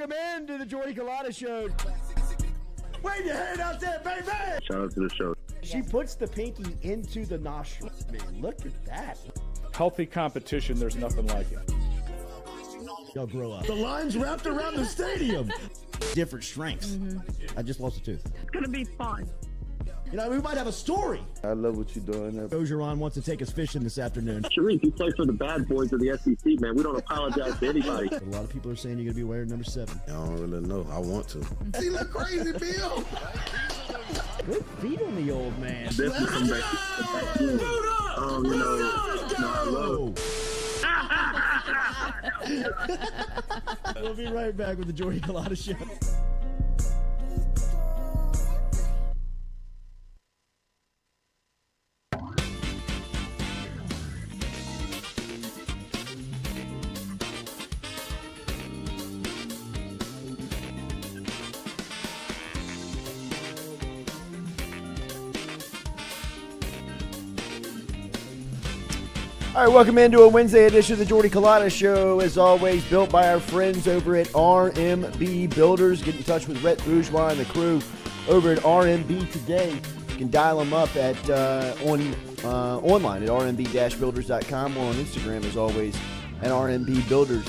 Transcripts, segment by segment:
Welcome in to the Jordy Culotta Show. Wave your hand out there, baby! Shout out to the show. She puts the pinky into the nostril. Man, look at that. Healthy competition, there's nothing like it. Y'all grow up. The line's wrapped around the stadium. Different strengths. I just lost a tooth. It's going to be fun. You know, we might have a story. I love what you're doing. Ogeron wants to take us fishing this afternoon. Sharif, you play for the bad boys of the SEC, man. We don't apologize to anybody. A lot of people are saying you're going to be wearing number 7. I don't really know. I want to. He look crazy, Bill. Good feet on the old man. This is some back. We'll be right back with the Jordy Culotta Show. All right, welcome into a Wednesday edition of the Jordy Culotta Show. As always, built by our friends over at RMB Builders. Get in touch with Rhett Bourgeois and the crew over at RMB today. You can dial them up at online at rmb-builders.com or on Instagram, as always, at RMB Builders.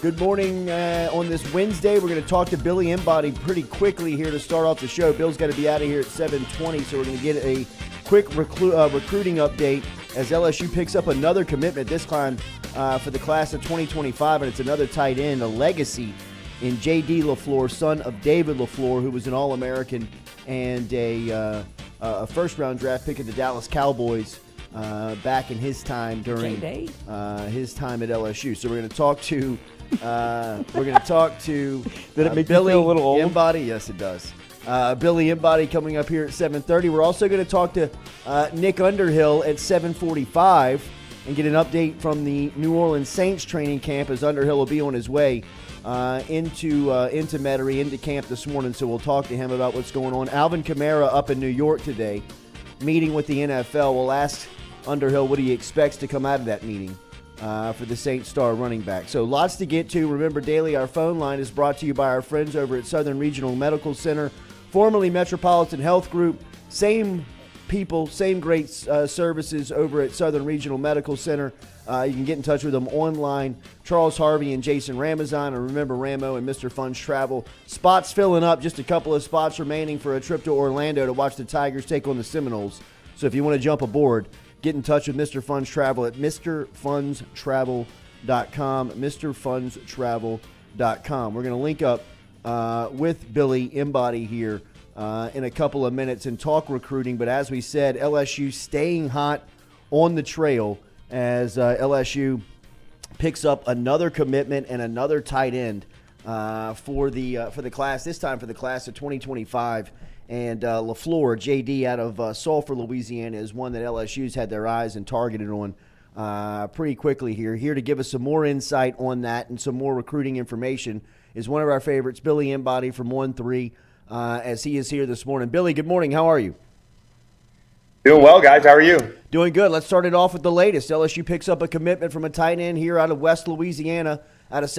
Good morning on this Wednesday. We're going to talk to Billy Embody pretty quickly here to start off the show. Bill's got to be out of here at 7:20, so we're going to get a quick recruiting update as LSU picks up another commitment, this time for the class of 2025, and it's another tight end, a legacy in J.D. LaFleur, son of David LaFleur, who was an All-American and a first-round draft pick of the Dallas Cowboys back in his time during his time at LSU. So we're going to talk to Did it make Billy you feel a little old? Embody. Yes, it does. Billy Embody coming up here at 7:30. We're also going to talk to Nick Underhill at 7:45 and get an update from the New Orleans Saints training camp, as Underhill will be on his way into Metairie, into camp this morning. So we'll talk to him about what's going on. Alvin Kamara up in New York today, meeting with the NFL. We'll ask Underhill what he expects to come out of that meeting for the Saints star running back. So lots to get to. Remember, daily our phone line is brought to you by our friends over at Southern Regional Medical Center, formerly Metropolitan Health Group. Same people, same great services over at Southern Regional Medical Center. You can get in touch with them online. Charles Harvey and Jason Ramazan, and remember Ramo and Mr. Fun's Travel. Spots filling up, just a couple of spots remaining for a trip to Orlando to watch the Tigers take on the Seminoles. So if you want to jump aboard, get in touch with Mr. Fun's Travel at MrFunsTravel.com, MrFunsTravel.com. We're going to link up with Billy Embody here in a couple of minutes and talk recruiting. But as we said, LSU staying hot on the trail as LSU picks up another commitment and another tight end for the class, this time for the class of 2025. And LaFleur, J.D. out of Sulphur, Louisiana, is one that LSU's had their eyes and targeted on pretty quickly here. Here to give us some more insight on that and some more recruiting information is one of our favorites, Billy Embody from 1-3, as he is here this morning. Billy, good morning. How are you? Doing well, guys. How are you? Doing good. Let's start it off with the latest. LSU picks up a commitment from a tight end here out of West Louisiana, out of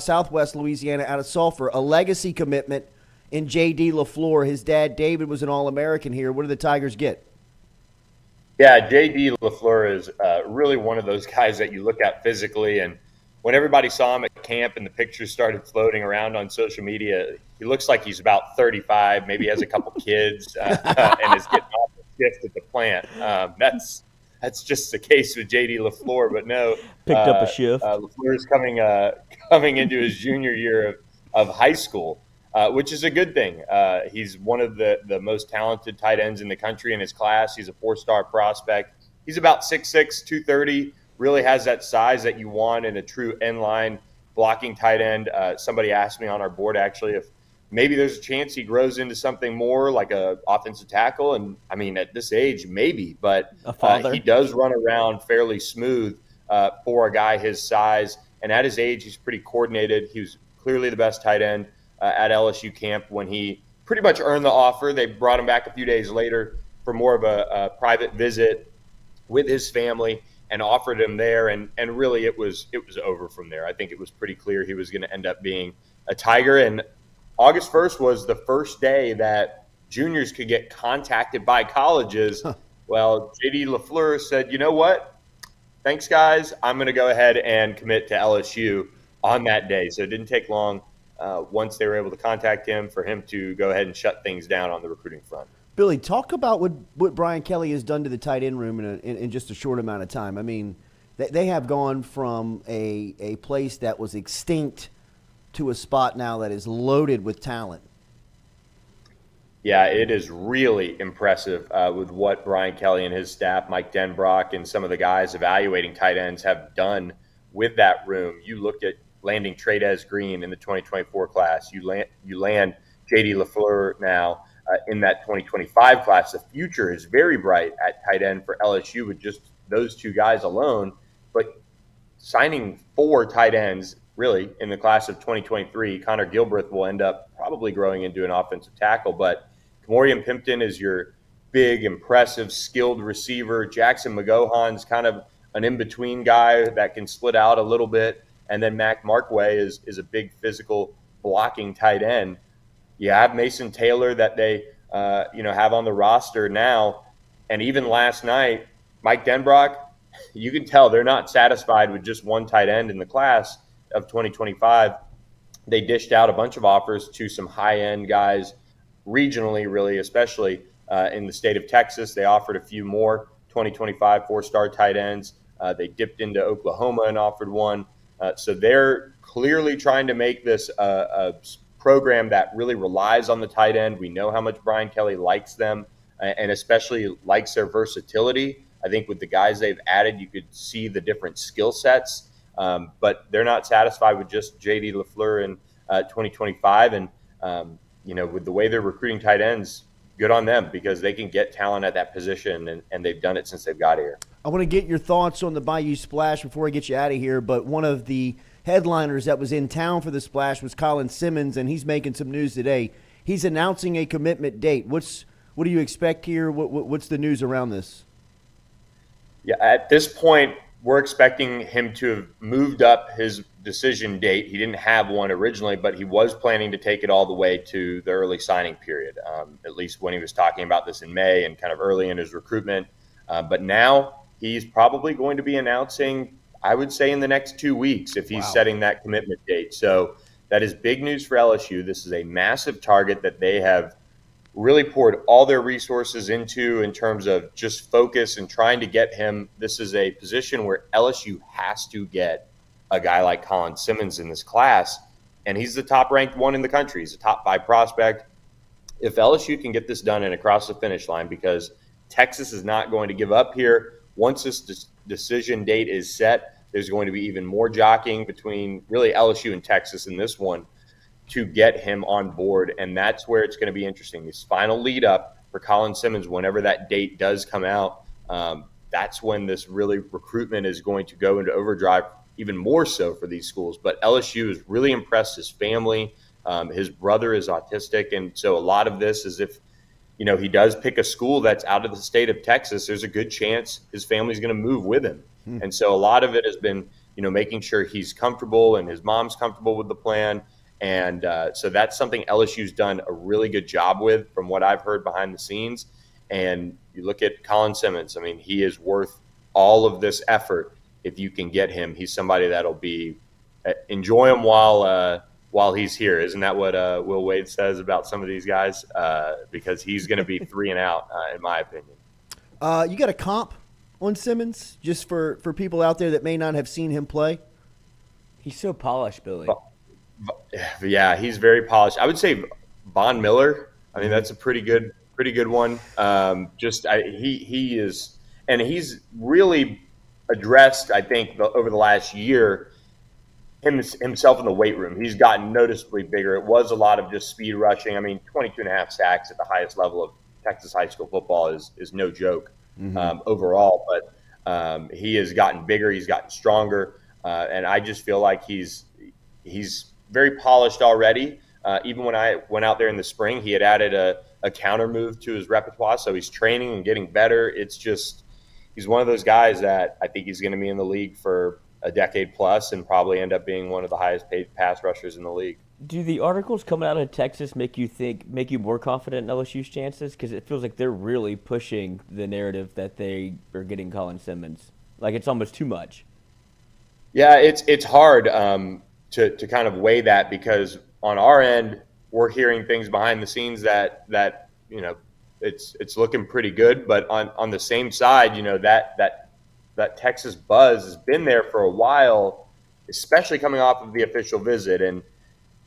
Southwest Louisiana, out of Sulphur, a legacy commitment in J.D. LaFleur. His dad, David, was an All-American here. What do the Tigers get? Yeah, J.D. LaFleur is really one of those guys that you look at physically, and when everybody saw him at camp and the pictures started floating around on social media, he looks like he's about 35, maybe has a couple kids, and is getting off the shift at the plant. That's just the case with J.D. LaFleur, but no. Picked up a shift. LaFleur is coming into his junior year of high school, which is a good thing. He's one of the most talented tight ends in the country in his class. He's a 4-star prospect. He's about 6'6", 230, really has that size that you want in a true end-line blocking tight end. Somebody asked me on our board, actually, if maybe there's a chance he grows into something more like a offensive tackle. And, I mean, at this age, maybe. But he does run around fairly smooth for a guy his size. And at his age, he's pretty coordinated. He was clearly the best tight end at LSU camp when he pretty much earned the offer. They brought him back a few days later for more of a private visit with his family and offered him there. And really it was over from there. I think it was pretty clear he was going to end up being a Tiger. And August 1st was the first day that juniors could get contacted by colleges. Well, JD LaFleur said, you know what? Thanks, guys. I'm going to go ahead and commit to LSU on that day. So it didn't take long once they were able to contact him for him to go ahead and shut things down on the recruiting front. Billy, talk about what Brian Kelly has done to the tight end room in just a short amount of time. I mean, they have gone from a place that was extinct to a spot now that is loaded with talent. Yeah, it is really impressive with what Brian Kelly and his staff, Mike Denbrock, and some of the guys evaluating tight ends have done with that room. You look at landing Tradez Green in the 2024 class. You land JD LaFleur now in that 2025 class. The future is very bright at tight end for LSU with just those two guys alone. But signing 4 tight ends, really, in the class of 2023, Connor Gilbreth will end up probably growing into an offensive tackle. But Kamorian Pimpton is your big, impressive, skilled receiver. Jackson McGohan's kind of an in-between guy that can split out a little bit. And then Mac Markway is a big physical blocking tight end. You have Mason Taylor that they have on the roster now. And even last night, Mike Denbrock, you can tell they're not satisfied with just one tight end in the class of 2025. They dished out a bunch of offers to some high-end guys regionally, really, especially in the state of Texas. They offered a few more 2025 4-star tight ends. They dipped into Oklahoma and offered one. So they're clearly trying to make this a program that really relies on the tight end. We know how much Brian Kelly likes them and especially likes their versatility. I think with the guys they've added, you could see the different skill sets, but they're not satisfied with just JD LaFleur in 2025. And, with the way they're recruiting tight ends, good on them because they can get talent at that position, and they've done it since they've got here. I want to get your thoughts on the Bayou Splash before I get you out of here, but one of the headliners that was in town for the Splash was Colin Simmons, and he's making some news today. He's announcing a commitment date. What do you expect here? What's the news around this? Yeah, at this point, we're expecting him to have moved up his decision date. He didn't have one originally, but he was planning to take it all the way to the early signing period, at least when he was talking about this in May and kind of early in his recruitment. But now he's probably going to be announcing, I would say, in the next 2 weeks if he's setting that commitment date. So that is big news for LSU. This is a massive target that they have really poured all their resources into in terms of just focus and trying to get him. This is a position where LSU has to get a guy like Colin Simmons in this class, and he's the top-ranked one in the country. He's a top 5 prospect. If LSU can get this done and across the finish line, because Texas is not going to give up here, once this decision date is set, there's going to be even more jockeying between really LSU and Texas in this one to get him on board, and that's where it's going to be interesting. This final lead up for Colin Simmons, whenever that date does come out, that's when this really recruitment is going to go into overdrive, even more so for these schools. But LSU has really impressed his family. His brother is autistic, and so a lot of this is if he does pick a school that's out of the state of Texas, there's a good chance his family's going to move with him. And so a lot of it has been making sure he's comfortable and his mom's comfortable with the plan. And so that's something LSU's done a really good job with from what I've heard behind the scenes. And you look at Colin Simmons, I mean, he is worth all of this effort if you can get him. He's somebody that'll be enjoy him while he's here. Isn't that what Will Wade says about some of these guys? Because he's going to be 3 and out, in my opinion. You got a comp on Simmons, just for people out there that may not have seen him play? He's so polished, Billy. Yeah, he's very polished. I would say Von Miller. I mean, that's a pretty good one. He is, and he's really addressed, I think, over the last year, himself in the weight room. He's gotten noticeably bigger. It was a lot of just speed rushing. I mean, 22 and a half sacks at the highest level of Texas high school football is no joke overall. But he has gotten bigger. He's gotten stronger. And I just feel like he's very polished already. Even when I went out there in the spring, he had added a counter move to his repertoire. So he's training and getting better. It's just, he's one of those guys that I think he's going to be in the league for a decade plus and probably end up being one of the highest paid pass rushers in the league. Do the articles coming out of Texas make you more confident in LSU's chances? Because it feels like they're really pushing the narrative that they are getting Colin Simmons. Like it's almost too much. Yeah, it's hard to kind of weigh that, because on our end we're hearing things behind the scenes that it's looking pretty good, but on the same side, that Texas buzz has been there for a while, especially coming off of the official visit. And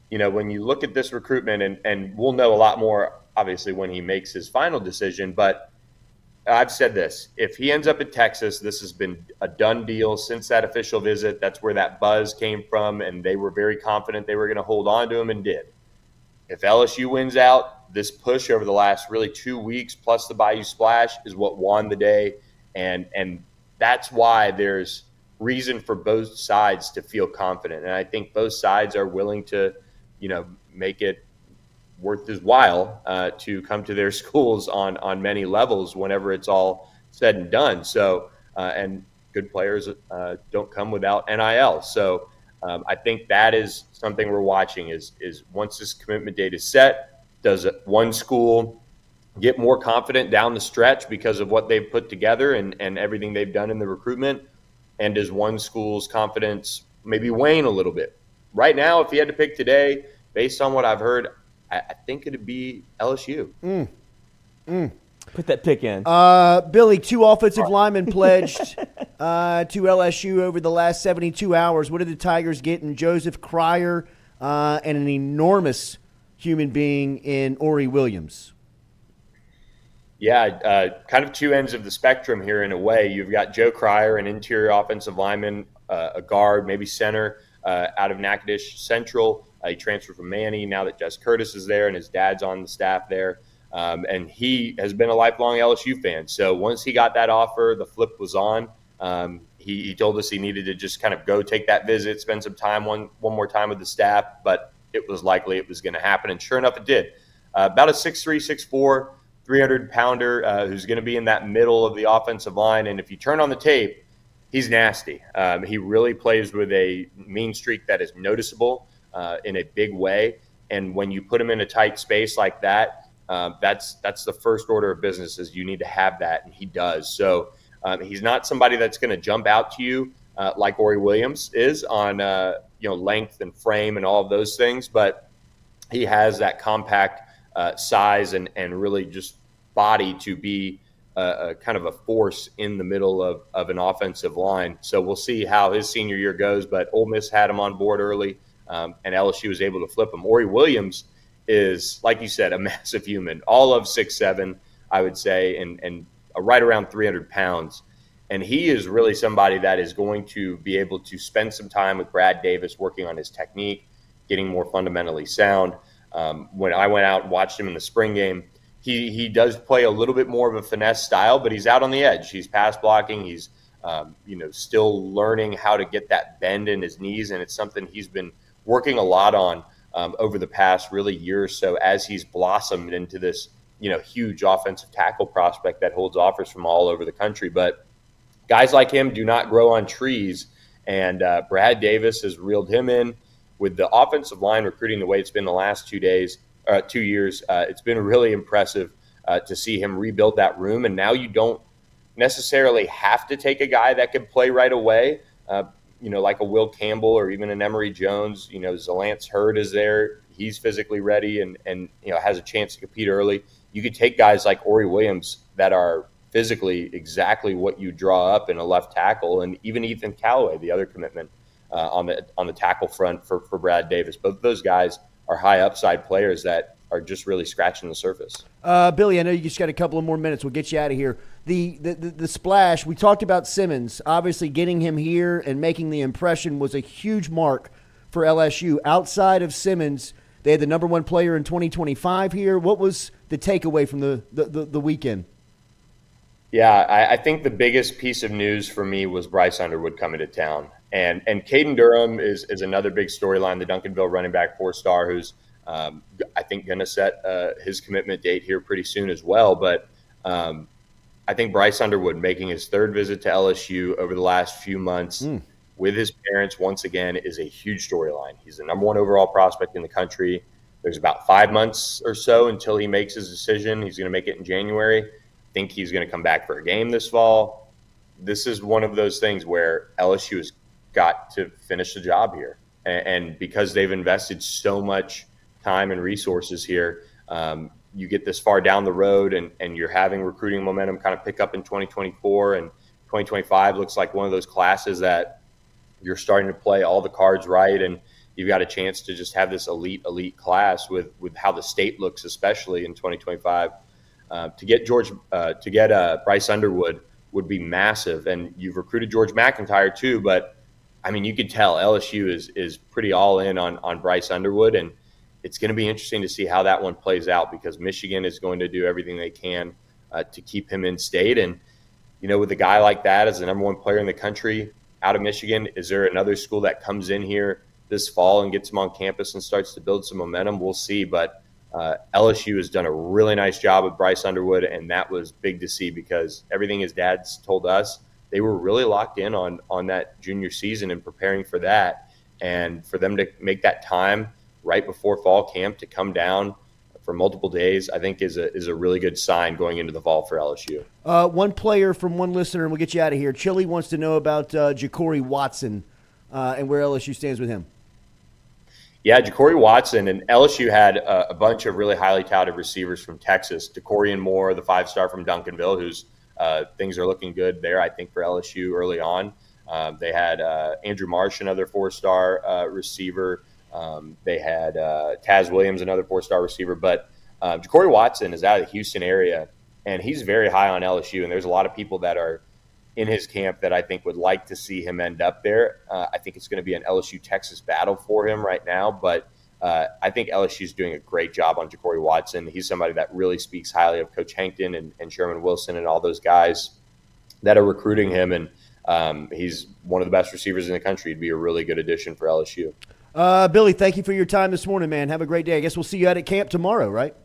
when you look at this recruitment, and we'll know a lot more obviously when he makes his final decision, but I've said this: if he ends up at Texas, this has been a done deal since that official visit. That's where that buzz came from, and they were very confident they were going to hold on to him, and did. If LSU wins out, this push over the last really 2 weeks plus the Bayou Splash is what won the day, and that's why there's reason for both sides to feel confident. And I think both sides are willing to, make it worth his while to come to their schools on many levels whenever it's all said and done. So, and good players don't come without NIL. So I think that is something we're watching is once this commitment date is set, does one school get more confident down the stretch because of what they've put together and everything they've done in the recruitment? And does one school's confidence maybe wane a little bit? Right now, if you had to pick today, based on what I've heard, I think it'd be LSU. Put that pick in. Billy, 2 offensive linemen pledged to LSU over the last 72 hours. What did the Tigers get in Joseph Cryer and an enormous human being in Ori Williams? Yeah, kind of two ends of the spectrum here in a way. You've got Joe Cryer, an interior offensive lineman, a guard, maybe center, out of Natchitoches Central. He transferred from Manny now that Jess Curtis is there and his dad's on the staff there. And he has been a lifelong LSU fan. So once he got that offer, the flip was on. He told us he needed to just kind of go take that visit, spend some time, one more time with the staff, but it was likely it was going to happen. And sure enough, it did. About a 6'3", 6'4", 300-pounder who's going to be in that middle of the offensive line. And if you turn on the tape, he's nasty. He really plays with a mean streak that is noticeable in a big way. And when you put him in a tight space like that, that's the first order of business is you need to have that, and he does. So he's not somebody that's going to jump out to you like Ori Williams is on length and frame and all of those things, but he has that compact size and really just body to be a kind of a force in the middle of an offensive line. So we'll see how his senior year goes, but Ole Miss had him on board early, and LSU was able to flip him. Ori Williams is, like you said, a massive human, all of 6'7", I would say, and right around 300 pounds. And he is really somebody that is going to be able to spend some time with Brad Davis working on his technique, getting more fundamentally sound. When I went out and watched him in the spring game, he does play a little bit more of a finesse style, but he's out on the edge. He's pass blocking. He's still learning how to get that bend in his knees, and it's something he's been working a lot on over the past really year or so as he's blossomed into this huge offensive tackle prospect that holds offers from all over the country. But guys like him do not grow on trees, and Brad Davis has reeled him in. With the offensive line recruiting the way it's been the last 2 years, it's been really impressive to see him rebuild that room. And now you don't necessarily have to take a guy that can play right away, like a Will Campbell or even an Emory Jones. Zalance Hurd is there. He's physically ready and has a chance to compete early. You could take guys like Ori Williams that are physically exactly what you draw up in a left tackle, and even Ethan Callaway, the other commitment on the tackle front for Brad Davis. Both of those guys are high upside players that are just really scratching the surface. Billy, I know you just got a couple of more minutes. We'll get you out of here. The splash, we talked about Simmons. Obviously getting him here and making the impression was a huge mark for LSU. Outside of Simmons, they had the number one player in 2025 here. What was the takeaway from the weekend? Yeah, I think the biggest piece of news for me was Bryce Underwood coming to town. And Caden Durham is another big storyline, the Duncanville running back 4-star who's, I think, going to set his commitment date here pretty soon as well. But I think Bryce Underwood making his third visit to LSU over the last few months, with his parents once again is a huge storyline. He's the number one overall prospect in the country. There's about 5 months or so until he makes his decision. He's going to make it in January. I think he's going to come back for a game this fall. This is one of those things where LSU has got to finish the job here. And because they've invested so much time and resources here, you get this far down the road and you're having recruiting momentum kind of pick up in 2024, and 2025 looks like one of those classes that you're starting to play all the cards right, and you've got a chance to just have this elite class with how the state looks, especially in 2025. To get Bryce Underwood would be massive, and you've recruited George McIntyre too. But I mean, you could tell LSU is pretty all in on Bryce Underwood, and it's going to be interesting to see how that one plays out, because Michigan is going to do everything they can to keep him in state. And with a guy like that as the number one player in the country out of Michigan, is there another school that comes in here this fall and gets him on campus and starts to build some momentum? We'll see. But LSU has done a really nice job with Bryce Underwood, and that was big to see, because everything his dad's told us, they were really locked in on that junior season and preparing for that. And for them to make that time right before fall camp to come down for multiple days, I think is a really good sign going into the fall for LSU. One player from one listener, and we'll get you out of here. Chili wants to know about Ja'Cory Watson and where LSU stands with him. Yeah, Ja'Cory Watson, and LSU had a bunch of really highly touted receivers from Texas. DeCorian Moore, the 5-star from Duncanville, who's things are looking good there, I think, for LSU early on. They had Andrew Marsh, another 4-star receiver. They had Taz Williams, another 4-star receiver. But Ja'Cory Watson is out of the Houston area, and he's very high on LSU. And there's a lot of people that are in his camp that I think would like to see him end up there. I think it's going to be an LSU-Texas battle for him right now. But I think LSU is doing a great job on Ja'Cory Watson. He's somebody that really speaks highly of Coach Hankton and Sherman Wilson and all those guys that are recruiting him. And he's one of the best receivers in the country. He'd be a really good addition for LSU. Billy, thank you for your time this morning, man. Have a great day. I guess we'll see you out at camp tomorrow, right?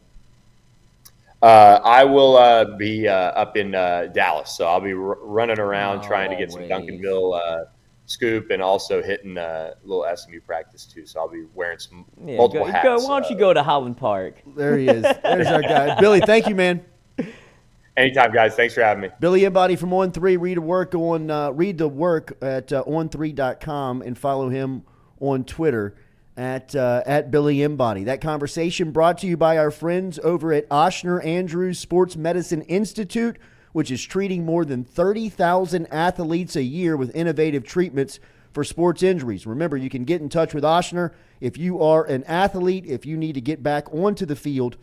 I will be up in Dallas, so I'll be running around trying to get some Duncanville scoop, and also hitting a little SMU practice too. So I'll be wearing some multiple hats. Why don't you go to Holland Park? There he is. There's our guy. Billy, thank you, man. Anytime, guys. Thanks for having me. Billy Embody from On3. Read the work at on3.com and follow him on Twitter at Billy Embody. That conversation brought to you by our friends over at Ochsner Andrews Sports Medicine Institute, which is treating more than 30,000 athletes a year with innovative treatments for sports injuries. Remember, you can get in touch with Ochsner if you are an athlete, if you need to get back onto the field.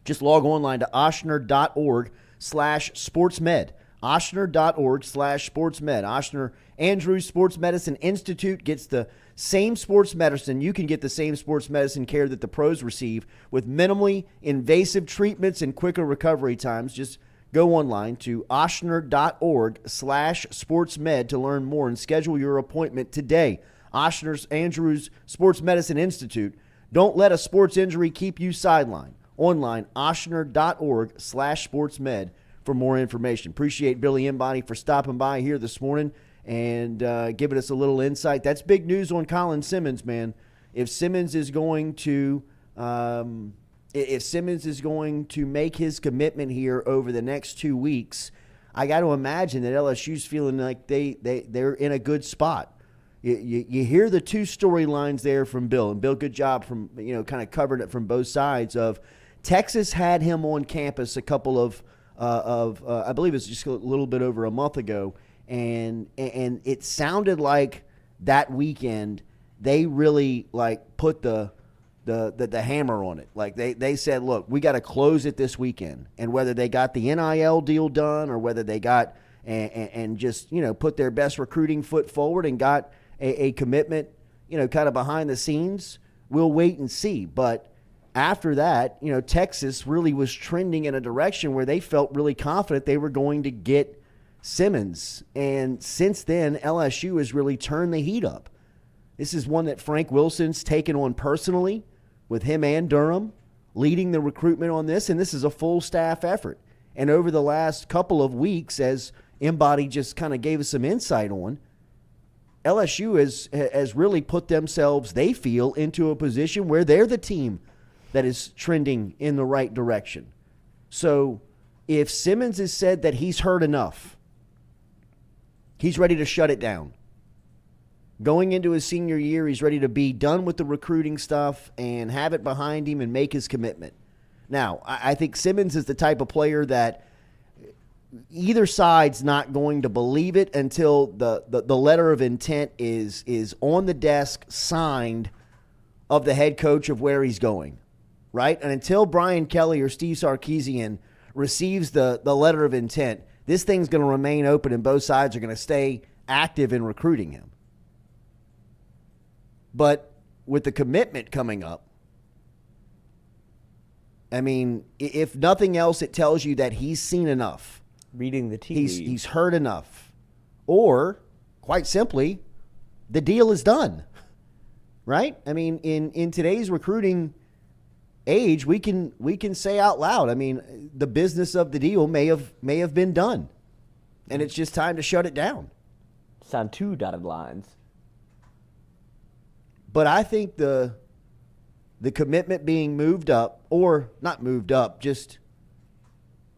Just log online to ochsner.org/sportsmed. ochsner.org/sportsmed. Ochsner Andrews Sports Medicine Institute gets the same sports medicine. You can get the same sports medicine care that the pros receive with minimally invasive treatments and quicker recovery times. Just go online to ochsner.org/sportsmed to learn more and schedule your appointment today. Ochsner Andrews Sports Medicine Institute. Don't let a sports injury keep you sidelined. Online, ochsner.org/sportsmed for more information. Appreciate Billy Embody for stopping by here this morning and giving us a little insight. That's big news on Colin Simmons, man. If Simmons is going to make his commitment here over the next 2 weeks, I got to imagine that LSU's feeling like they're in a good spot. You hear the two storylines there from Bill, and Bill, good job from kind of covered it from both sides. Of Texas had him on campus a couple of I believe it was just a little bit over a month ago. And it sounded like that weekend they really put the hammer on it. Like they said, look, we got to close it this weekend. And whether they got the NIL deal done or whether they got and just put their best recruiting foot forward and got a commitment kind of behind the scenes, we'll wait and see. But after that, Texas really was trending in a direction where they felt really confident they were going to get Simmons. And since then, LSU has really turned the heat up. This is one that Frank Wilson's taken on personally with him and Durham leading the recruitment on this. And this is a full staff effort. And over the last couple of weeks, as Embody just kind of gave us some insight on, LSU has really put themselves, they feel, into a position where they're the team that is trending in the right direction. So if Simmons has said that he's heard enough, he's ready to shut it down. Going into his senior year, he's ready to be done with the recruiting stuff and have it behind him and make his commitment. Now, I think Simmons is the type of player that either side's not going to believe it until the letter of intent is on the desk, signed, of the head coach of where he's going, right? And until Brian Kelly or Steve Sarkisian receives the letter of intent, this thing's going to remain open and both sides are going to stay active in recruiting him. But with the commitment coming up, I mean, if nothing else, it tells you that he's seen enough. Reading the tea leaves. He's heard enough. Or, quite simply, the deal is done. Right? I mean, in today's recruiting age, we can say out loud, I mean, the business of the deal may have been done. And it's just time to shut it down. Signed 2 dotted lines. But I think the commitment being moved up, or not moved up, just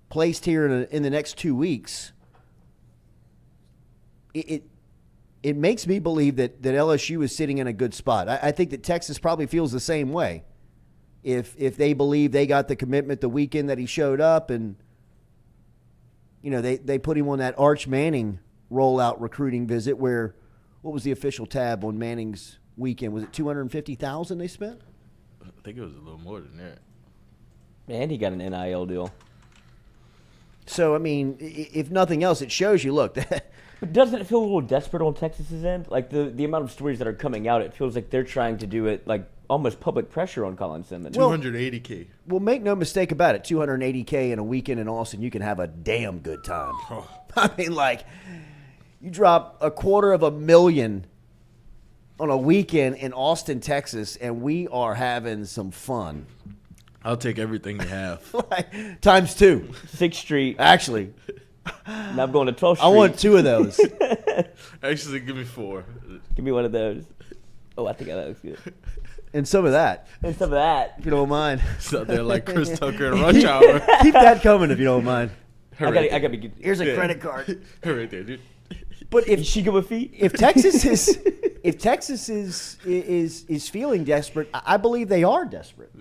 placed here in the next 2 weeks, it makes me believe that LSU is sitting in a good spot. I think that Texas probably feels the same way. If they believe they got the commitment the weekend that he showed up, and you know they put him on that Arch Manning rollout recruiting visit, where what was the official tab on Manning's weekend? Was it $250,000 they spent? I think it was a little more than that. And he got an NIL deal. So, I mean, if nothing else, it shows you, look. But doesn't it feel a little desperate on Texas's end? Like the amount of stories that are coming out, it feels like they're trying to do it like almost public pressure on Colin Simmons. $280K. Well, make no mistake about it, $280K in a weekend in Austin, you can have a damn good time. Oh. I mean, like, you drop $250,000 on a weekend in Austin, Texas, and we are having some fun. I'll take everything you have. Like, times 2. 6th Street. Actually, Now I'm going to 12th Street. I want 2 of those. Actually, give me 4. Give me one of those. Oh, I think that looks good. And some of that, And some of that. if you don't mind. It's out there like Chris Tucker in Rush Hour. Keep that coming if you don't mind. I gotta be. Here's a Yeah. credit card. Her right there, dude. But Is she with feet? if Texas is feeling desperate, I believe they are desperate.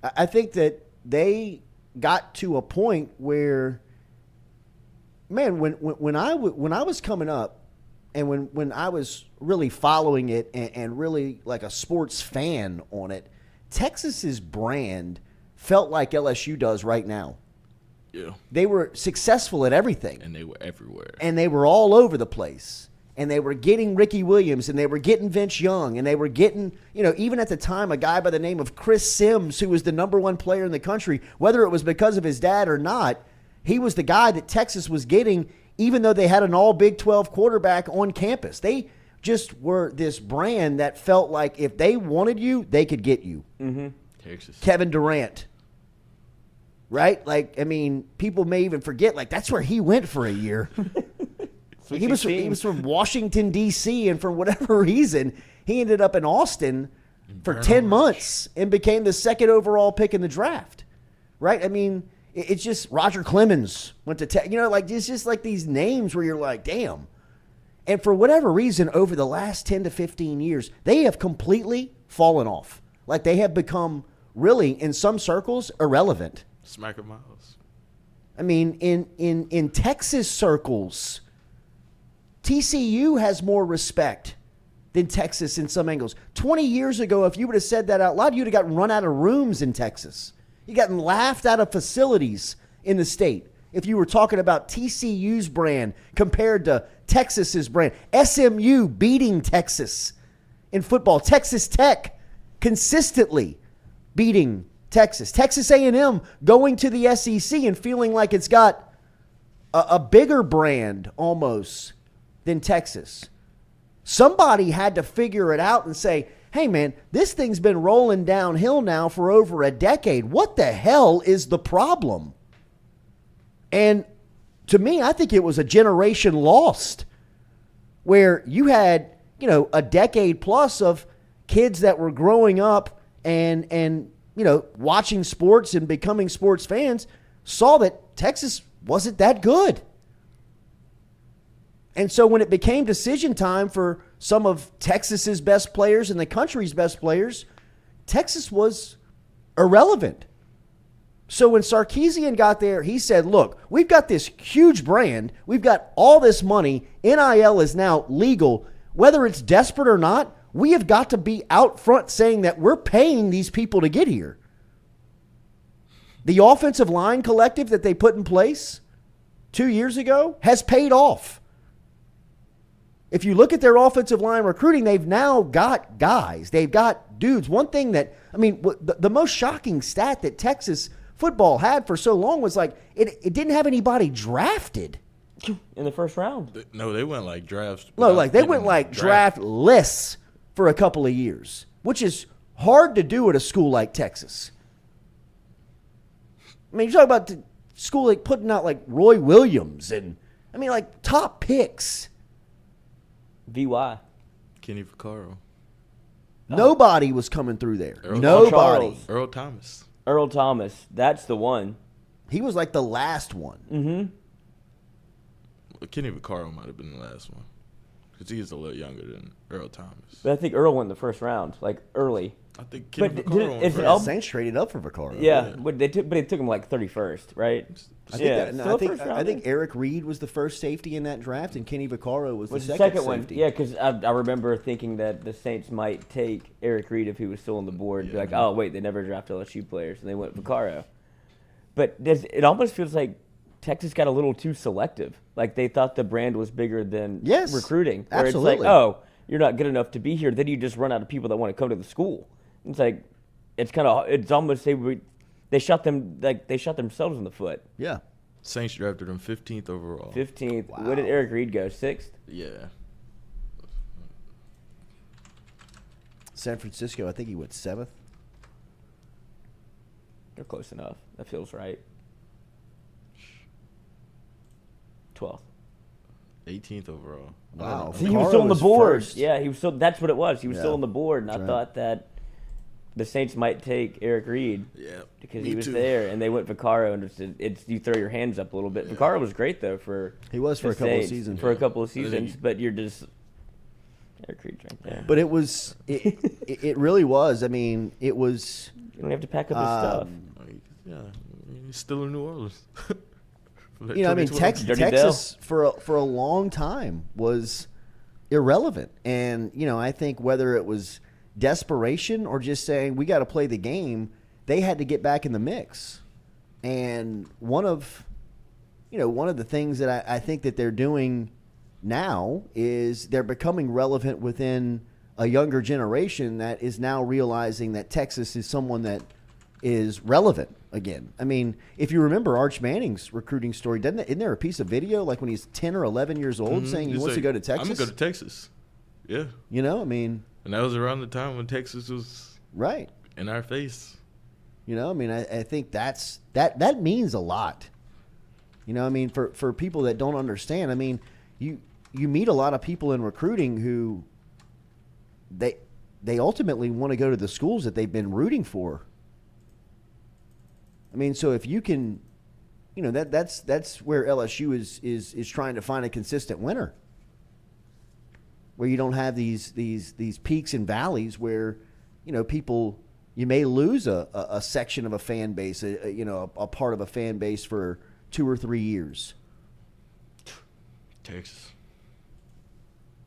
I think that they got to a point where, man, when I was coming up, and when I was really following it and really like a sports fan on it, Texas's brand felt like LSU does right now. Yeah. They were successful at everything. And they were everywhere. And they were all over the place. And they were getting Ricky Williams, and they were getting Vince Young, and they were getting, you know, even at the time, a guy by the name of Chris Sims, who was the #1 player in the country, whether it was because of his dad or not, he was the guy that Texas was getting, even though they had an all Big 12 quarterback on campus. They just were this brand that felt like if they wanted you, they could get you. Mm-hmm. Texas. Kevin Durant. Right? Like, I mean, people may even forget, like, that's where he went for a year. He was from Washington, D.C., and for whatever reason, he ended up in Austin for 10 months and became the 2nd overall pick in the draft. Right? I mean, it's just Roger Clemens went to Tech. You know, like, it's just like these names where you're like, damn. And for whatever reason, over the last 10 to 15 years, they have completely fallen off. Like, they have become really, in some circles, irrelevant. Smack of Miles. I mean, in Texas circles, TCU has more respect than Texas in some angles. 20 years ago, if you would have said that out loud, you'd have gotten run out of rooms in Texas. You'd gotten laughed out of facilities in the state if you were talking about TCU's brand compared to Texas's brand. SMU beating Texas in football. Texas Tech consistently beating Texas. Texas A&M going to the SEC and feeling like it's got a bigger brand almost than Texas. Somebody had to figure it out and say, hey, man, this thing's been rolling downhill now for over a decade. What the hell is the problem? And to me, I think it was a generation lost where you had a decade plus of kids that were growing up and watching sports and becoming sports fans saw that Texas wasn't that good. And so when it became decision time for some of Texas's best players and the country's best players, Texas was irrelevant. So when Sarkisian got there, he said, look, we've got this huge brand. We've got all this money. NIL is now legal. Whether it's desperate or not, we have got to be out front saying that we're paying these people to get here. The offensive line collective that they put in place 2 years ago has paid off. If you look at their offensive line recruiting, they've now got guys. They've got dudes. One thing that, the most shocking stat that Texas football had for so long was like it didn't have anybody drafted in the first round. No, they went like drafts. No, like they went like draftless for a couple of years, which is hard to do at a school like Texas. You talk about the school like putting out like Roy Williams and like top picks. VY. Kenny Vaccaro. Nobody was coming through there. Nobody. Earl Thomas. Earl Thomas. That's the one. He was like the last one. Mm-hmm. Kenny Vaccaro might have been the last one because he's a little younger than Earl Thomas. But I think Earl went in the first round, like early. I think Kenny But Vaccaro is went it first. Saints traded up for Vaccaro. Yeah, but they took him like 31st, right? I think, yeah, that, no, still I, think, first I rounder. think Eric Reed was the first safety in that draft, and Kenny Vaccaro was the Was the second one. safety. Yeah, because I remember thinking that the Saints might take Eric Reed if he was still on the board. Be like, oh, wait, they never draft LSU players, and they went Vaccaro. But it almost feels like Texas got a little too selective. Like they thought the brand was bigger than recruiting. Where absolutely. It's like, oh, you're not good enough to be here. Then you just run out of people that want to come to the school. It's like, it's almost they shot themselves in the foot. Yeah. Saints drafted him 15th overall. 15th. Wow. Where did Eric Reed go? 6th? Yeah. San Francisco, I think he went 7th. They're close enough. That feels right. 12th. 18th overall. Wow. See, he was Vaccaro still on the was board. first. Yeah, he was still. That's what it was. He was still Yeah. on the board, and That's I right. thought that the Saints might take Eric Reed Yeah. because me he was too. there, and they went Vaccaro, and it's you throw your hands up a little bit. Vaccaro was great though for He was for the a couple of Saints, seasons. For a couple of I think seasons, he- but you're just Eric Reed's right there. But it was, it really was. It was. You don't have to pack up his stuff. Yeah. He's still in New Orleans. Dirty Texas for a long time was irrelevant. And, I think whether it was desperation or just saying we got to play the game, they had to get back in the mix. And one of the things that I think that they're doing now is they're becoming relevant within a younger generation that is now realizing that Texas is someone that is relevant again. If you remember Arch Manning's recruiting story, isn't there a piece of video like when he's 10 or 11 years old saying he wants to go to Texas? I'm going to go to Texas. Yeah. And that was around the time when Texas was right. in our face. I think that means a lot. For people that don't understand, you meet a lot of people in recruiting who they ultimately want to go to the schools that they've been rooting for. So if you can, that's where LSU is trying to find a consistent winner, where you don't have these peaks and valleys where, people, you may lose a section of a fan base, a part of a fan base for 2 or 3 years. Texas.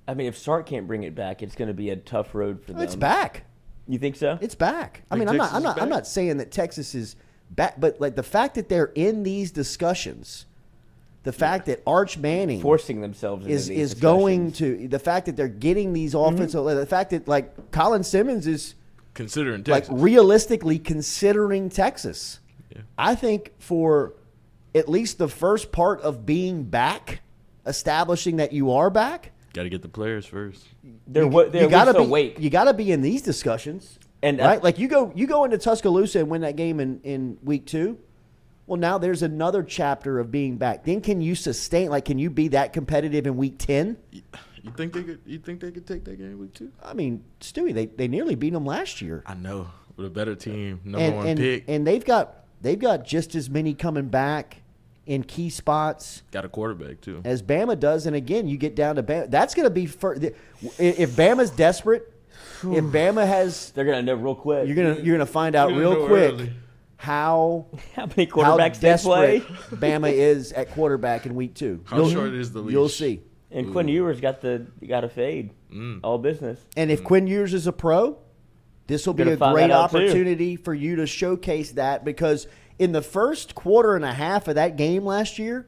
If Sark can't bring it back, it's going to be a tough road for them. It's back. You think so? It's back. Like I'm Texas is I'm back? not saying that Texas is back, but like the fact that they're in these discussions, the fact that Arch Manning Forcing themselves into is these going discussions. to, the fact that they're getting these offensive, the fact that like Colin Simmons is Considering Texas. like realistically considering Texas. Yeah. I think for at least the first part of being back, establishing that you are back, Got to get the players first. They're you gotta be awake. You got to be in these discussions, And, right? Like you go into Tuscaloosa and win that game in week 2. Well, now there's another chapter of being back. Then can you sustain? Like, can you be that competitive in week 10? You think they could take that game week 2? I mean, Stewie, they nearly beat them last year. I know, with a better team, number one pick. And they've got just as many coming back in key spots. Got a quarterback too, as Bama does. And again, you get down to Bama. That's going to be if Bama's desperate. If Bama has, They're gonna know real quick. you're gonna find out real quick early. how many quarterbacks they desperate play. Bama is at quarterback in week 2. How short is the leash? You'll see. And Quinn Ewers got a fade. All business. And if Quinn Ewers is a pro, this will be Gonna a find great that out, too. opportunity for you to showcase that, because in the first quarter and a half of that game last year,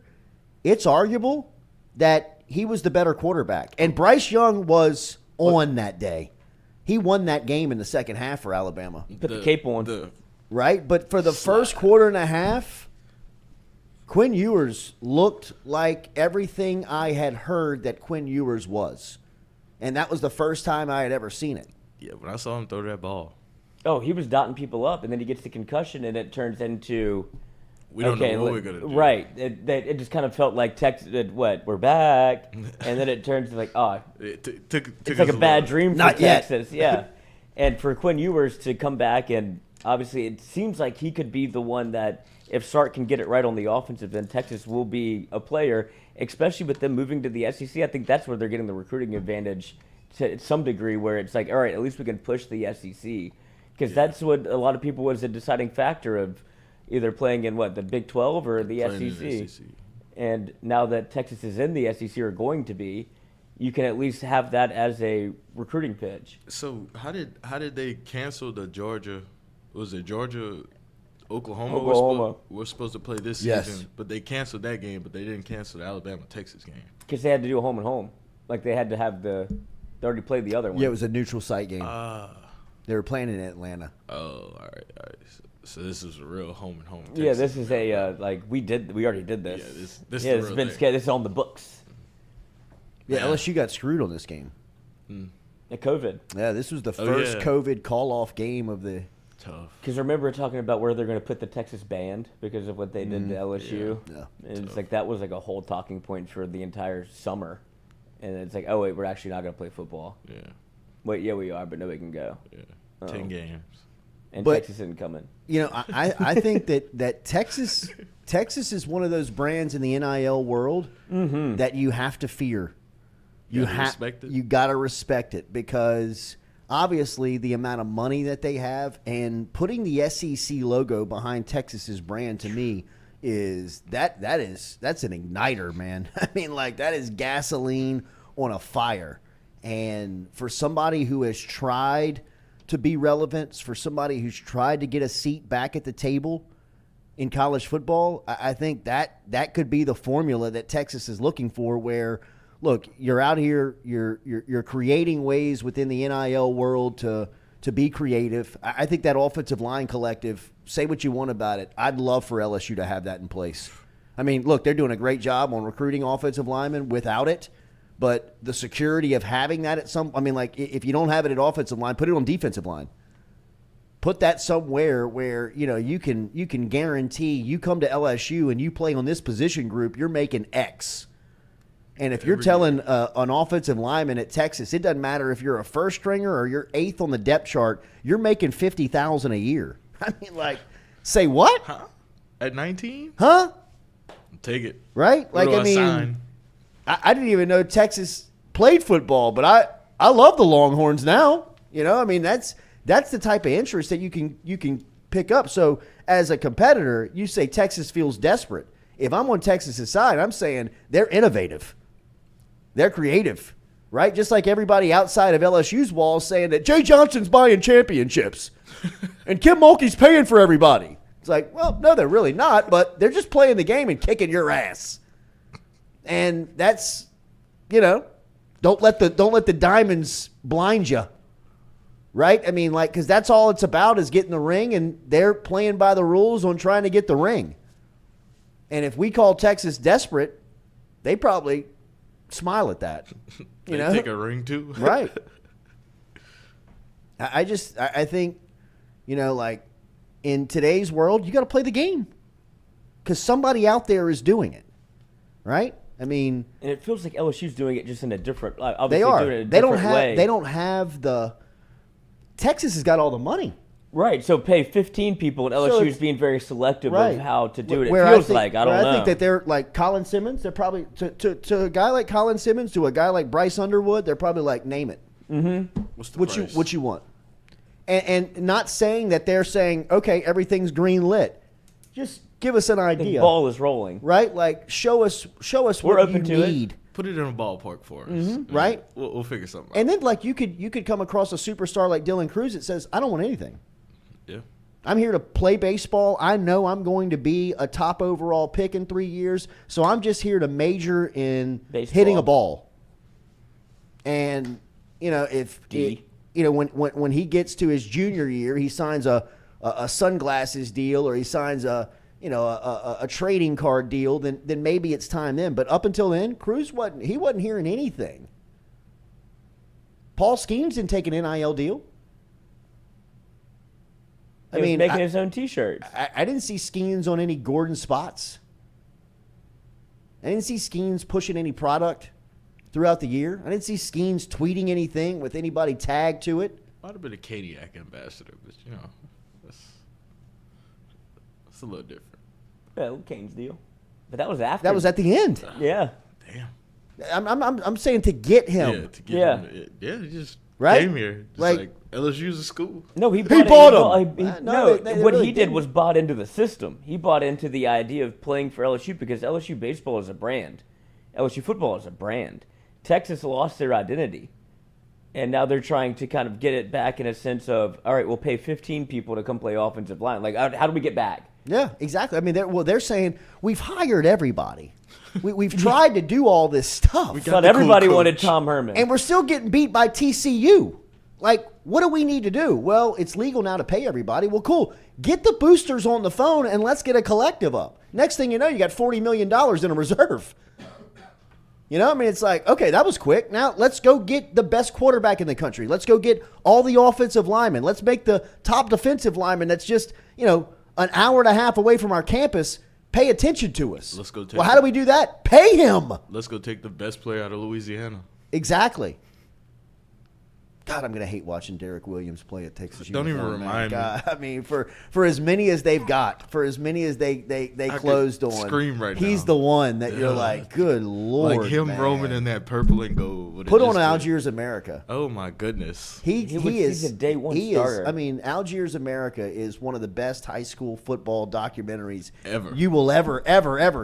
it's arguable that he was the better quarterback. And Bryce Young was on that day. He won that game in the second half for Alabama. Put the cape on. Right? But for the first quarter and a half, Quinn Ewers looked like everything I had heard that Quinn Ewers was. And that was the first time I had ever seen it. Yeah, when I saw him throw that ball, Oh, he was dotting people up, and then he gets the concussion, and it turns into we don't know what we're gonna do. Right. It just kind of felt like Texas. We're back, and then it turns to like, it's like a bad dream for Not yet. Texas. Yeah, and for Quinn Ewers to come back, and obviously it seems like he could be the one that, if Sark can get it right on the offensive, then Texas will be a player, especially with them moving to the SEC. I think that's where they're getting the recruiting advantage to some degree, where it's like, all right, at least we can push the SEC. Because that's what a lot of people was a deciding factor of either playing in the Big 12 or the Playing in SEC. the SEC. And now that Texas is in the SEC, or going to be, you can at least have that as a recruiting pitch. So how did they cancel the Georgia? Was it Georgia? Oklahoma. Oklahoma. We're supposed to play this Yes. season, but they canceled that game, but they didn't cancel the Alabama-Texas game. Because they had to do a home and home. Like they had to have they already played the other one. Yeah, it was a neutral site game. Ah. They were playing in Atlanta. Oh, all right. So this is a real home and home. Yeah, Texas. this is a we already did this. Yeah, this yeah, is it's the real been thing. scheduled. This is on the books. Yeah, Man. LSU got screwed on this game. The COVID. Yeah, this was the Oh, first yeah. COVID call-off game of the Tough. Because remember talking about where they're going to put the Texas band because of what they did to LSU. Yeah. And it's like that was like a whole talking point for the entire summer. And it's like, oh wait, we're actually not going to play football. Yeah. Wait, yeah, we are, but nobody can go. Yeah. Oh. 10 games. And But- Texas isn't coming. You know, I think that Texas is one of those brands in the NIL world that you have to fear. You gotta respect it? You got to respect it, because obviously the amount of money that they have, and putting the SEC logo behind Texas's brand, to me that's an igniter, man. I mean, like, that is gasoline on a fire. And for somebody who has tried to be relevant, for somebody who's tried to get a seat back at the table in college football, I think that could be the formula that Texas is looking for, where, look, you're out here, you're creating ways within the NIL world to be creative. I think that offensive line collective, say what you want about it, I'd love for LSU to have that in place. I mean, look, they're doing a great job on recruiting offensive linemen without it. But the security of having that if you don't have it at offensive line, put it on defensive line. Put that somewhere where, you can guarantee you come to LSU and you play on this position group, you're making X. And if you're telling an offensive lineman at Texas, it doesn't matter if you're a first stringer or you're eighth on the depth chart, you're making $50,000 a year. I mean, like, say what? Huh? At 19? Huh? Take it. Right? Where Like, do I mean, sign? I didn't even know Texas played football, but I love the Longhorns now. That's the type of interest that you can pick up. So as a competitor, you say Texas feels desperate. If I'm on Texas's side, I'm saying they're innovative. They're creative, right? Just like everybody outside of LSU's walls saying that Jay Johnson's buying championships and Kim Mulkey's paying for everybody. It's like, well, no, they're really not, but they're just playing the game and kicking your ass. And that's, don't let the diamonds blind you, right? I mean, like, because that's all it's about is getting the ring, and they're playing by the rules on trying to get the ring. And if we call Texas desperate, they probably smile at that. They take a ring too. Right. I think, like, in today's world, you got to play the game because somebody out there is doing it, right? I mean, And it feels like LSU's doing it just in a different. Like, they obviously are. doing it in a They don't different have. way. They don't have the. Texas has got all the money. Right. So pay 15 people, and So LSU's it's- being very selective Right. of how to do it. It Where feels think, like I don't where know. I think that they're like Colin Simmons. They're probably to a guy like Colin Simmons, to a guy like Bryce Underwood. They're probably like, name it. What's the What price? you want? And not saying that they're saying, okay, everything's green lit. Just give us an the idea, ball is rolling. right? Like show us We're what open you to it. need, Put it in a ballpark for us. right? We'll figure something out. And then like you could come across a superstar like Dylan Cruz that says, I don't want anything. Yeah. I'm here to play baseball. I know I'm going to be a top overall pick in 3 years, so I'm just here to major in Baseball. hitting a ball. And if D. when he gets to his junior year, he signs a sunglasses deal, or he signs a trading card deal, then maybe it's time then. But up until then, Cruz wasn't hearing anything. Paul Skeens didn't take an NIL deal. He was making his own T-shirts. I didn't see Skeens on any Gordon spots. I didn't see Skeens pushing any product throughout the year. I didn't see Skeens tweeting anything with anybody tagged to it. Might have been a Kadiak ambassador, but that's a little different. Well, Kane's deal, but that was after. That was at the end. Yeah. Damn. I'm saying to get him. Yeah, to get Yeah. him. Yeah, he just Right? came here. Just Like- like LSU's a school. No, he bought bought him. no, No, they what really he did didn't. was bought into the system. He bought into the idea of playing for LSU because LSU baseball is a brand. LSU football is a brand. Texas lost their identity. And now they're trying to kind of get it back in a sense of, all right, we'll pay 15 people to come play offensive line. Like, how do we get back? Yeah, exactly. I mean, they're saying we've hired everybody. We've tried to do all this stuff, We got But the cool everybody coach. wanted Tom Herman. and we're still getting beat by TCU. Like, what do we need to do? Well, it's legal now to pay everybody. Well, cool. Get the boosters on the phone and let's get a collective up. Next thing you know, you got $40 million in a reserve. I mean, it's like, okay, that was quick. Now let's go get the best quarterback in the country. Let's go get all the offensive linemen. Let's make the top defensive lineman that's just, an hour and a half away from our campus pay attention to us. Let's go take Well, how do we do that? Pay him. Let's go take the best player out of Louisiana. Exactly. God, I'm gonna hate watching Derek Williams play at Texas. Don't even uniform, man. remind me. God, I mean, for as many as they've got, for as many as they could closed on, scream right he's now. the one that you're Yeah. like, good Lord, Like him man. roaming in that purple and gold. what it Put on just did. Algiers America. Oh my goodness. He is he's a day one he starter. Is, I mean, Algiers America is one of the best high school football documentaries Ever. you will ever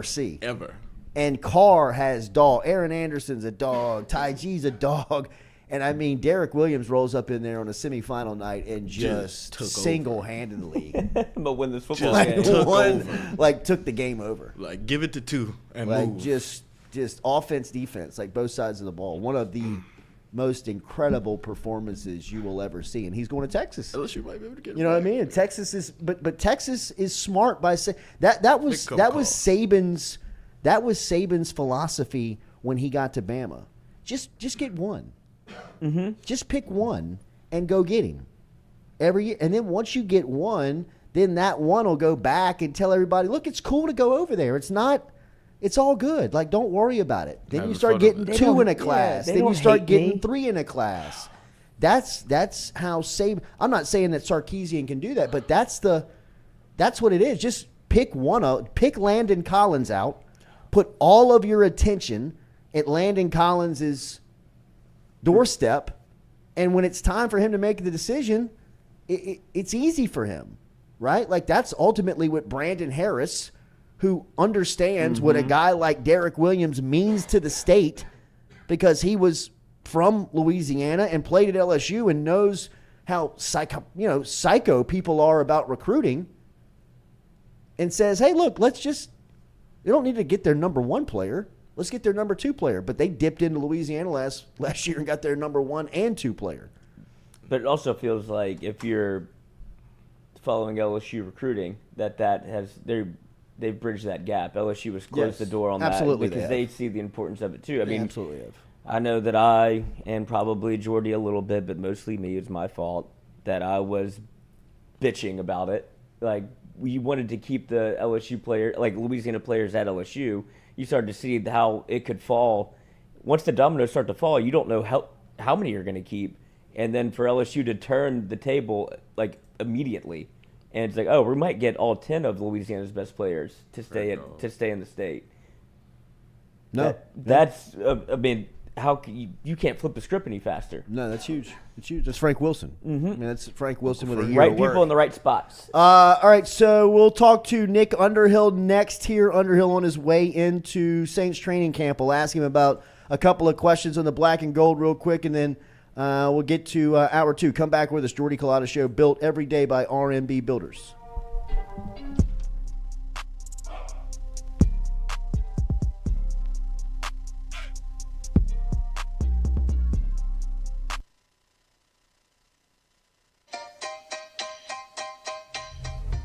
see. Ever. And Carr has dog. Aaron Anderson's a dog. Ty G's a dog. And I mean, Derek Williams rolls up in there on a semifinal night and just took over. single-handedly but when this football Just game, took won, over. took the game over. Like give it to two and Like move. just offense, defense, like both sides of the ball. One of the most incredible performances you will ever see. And he's going to Texas. LSU might be able to get. You know what I mean? And Texas is, but Texas is smart by saying that was Big call. Saban's philosophy when he got to Bama. Just get one. Just pick one and go get him every year. And then once you get one, then that one will go back and tell everybody, look, it's cool to go over there. It's all good. Like, don't worry about it. Then Having you start fun getting of it. two in a Yeah, class. they Then you don't start hate getting me. three in a class. That's how Saban. I'm not saying that Sarkisian can do that, but that's what it is. Just pick one out. Pick Landon Collins out. Put all of your attention at Landon Collins' doorstep, and when it's time for him to make the decision, it's easy for him, right? Like that's ultimately what Brandon Harris, who understands what a guy like Derek Williams means to the state, because he was from Louisiana and played at LSU and knows how psycho people are about recruiting, and says, hey, look, they don't need to get their number one player. Let's get their number two player. But they dipped into Louisiana last year and got their number one and two player. but it also feels like if you're following LSU recruiting, they've bridged that gap. LSU has closed Yes, the door on absolutely that because they they have. see the importance of it too. I They mean, absolutely have. I know that I, and probably Jordy a little bit, but mostly me, it's my fault that I was bitching about it. Like, we wanted to keep the LSU player, like Louisiana players at LSU, you started to see how it could fall. Once the dominoes start to fall, you don't know how many you're going to keep. And then for LSU to turn the table like immediately, and it's like, oh, we might get all 10 of Louisiana's best players to stay in the state. No, that's I mean, how you can't flip the script any faster. No, that's huge. It's huge. That's Frank Wilson. Mm-hmm. I mean, that's Frank Wilson with a year right of work. people in the right spots. All right, so we'll talk to Nick Underhill next here. Underhill on his way into Saints training camp. We'll ask him about a couple of questions on the black and gold real quick, and then we'll get to hour 2. Come back with us. Jordy Culotta Show, built every day by RMB Builders.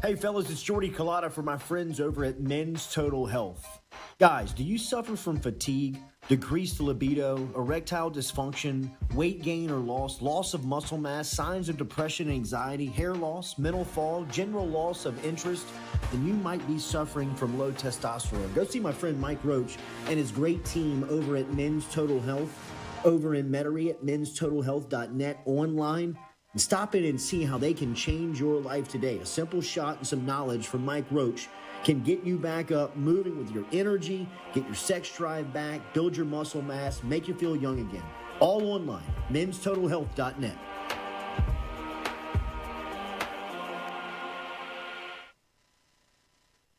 Hey fellas, it's Jordy Culotta for my friends over at Men's Total Health. Guys, do you suffer from fatigue, decreased libido, erectile dysfunction, weight gain or loss of muscle mass, signs of depression, anxiety, hair loss, mental fog, general loss of interest? Then you might be suffering from low testosterone. Go see my friend Mike Roach and his great team over at Men's Total Health, over in Metairie at menstotalhealth.net online. And stop in and see how they can change your life today. A simple shot and some knowledge from Mike Roach can get you back up, moving with your energy, get your sex drive back, build your muscle mass, make you feel young again. All online, menstotalhealth.net.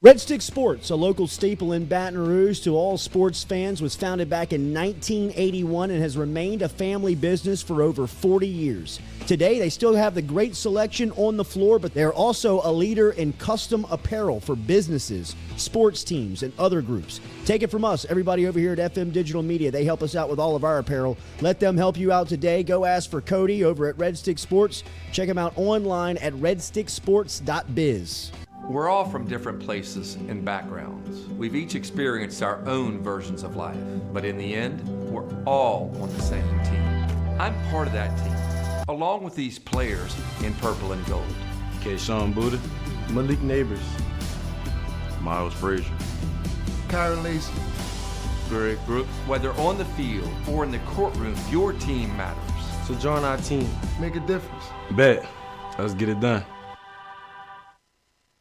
Red Stick Sports, a local staple in Baton Rouge to all sports fans, was founded back in 1981 and has remained a family business for over 40 years. Today, they still have the great selection on the floor, but they're also a leader in custom apparel for businesses, sports teams, and other groups. Take it from us, everybody over here at FM Digital Media. They help us out with all of our apparel. Let them help you out today. Go ask for Cody over at Red Stick Sports. Check him out online at redsticksports.biz. We're all from different places and backgrounds. We've each experienced our own versions of life, but in the end, we're all on the same team. I'm part of that team, along with these players in purple and gold. Kayshawn Buddha, Malik Neighbors, Miles Frazier, Kyron Lacy, Greg Brooks. Whether on the field or in the courtroom, your team matters. So join our team. make a difference. Bet. Let's get it done.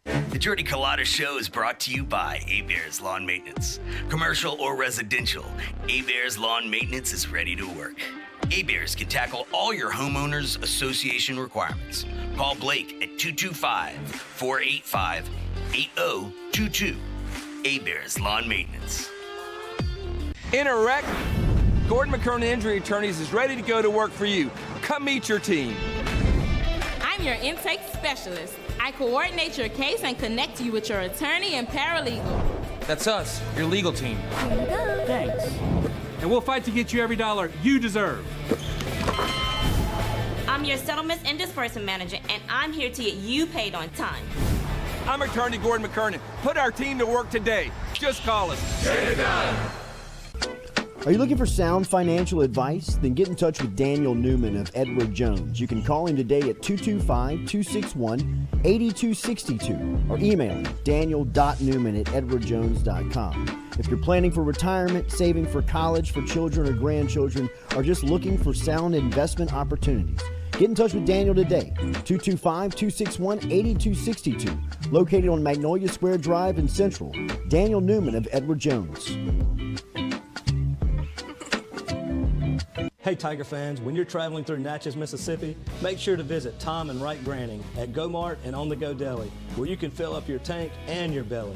The Jordy Culotta Show is brought to you by A-Bears Lawn Maintenance. Commercial or residential, A-Bears Lawn Maintenance is ready to work. A-Bears can tackle all your homeowners association requirements. Call Blake at 225-485-8022. A-Bears Lawn Maintenance. In a wreck, Gordon McKernan Injury Attorneys is ready to go to work for you. Come meet your team. I'm your intake specialist. I coordinate your case and connect you with your attorney and paralegal. That's us, your legal team. Thanks. And we'll fight to get you every dollar you deserve. I'm your settlements and disbursement manager, and I'm here to get you paid on time. I'm attorney Gordon McKernan. Put our team to work today. Just call us. Get it done. Are you looking for sound financial advice? Then get in touch with Daniel Newman of Edward Jones. You can call him today at 225-261-8262 or email him daniel.newman@edwardjones.com. If you're planning for retirement, saving for college, for children or grandchildren, or just looking for sound investment opportunities, get in touch with Daniel today, 225-261-8262, located on Magnolia Square Drive in Central. Daniel Newman of Edward Jones. Hey Tiger fans, when you're traveling through Natchez, Mississippi, make sure to visit Tom and Wright Granning at Go-Mart and On The Go Deli, where you can fill up your tank and your belly.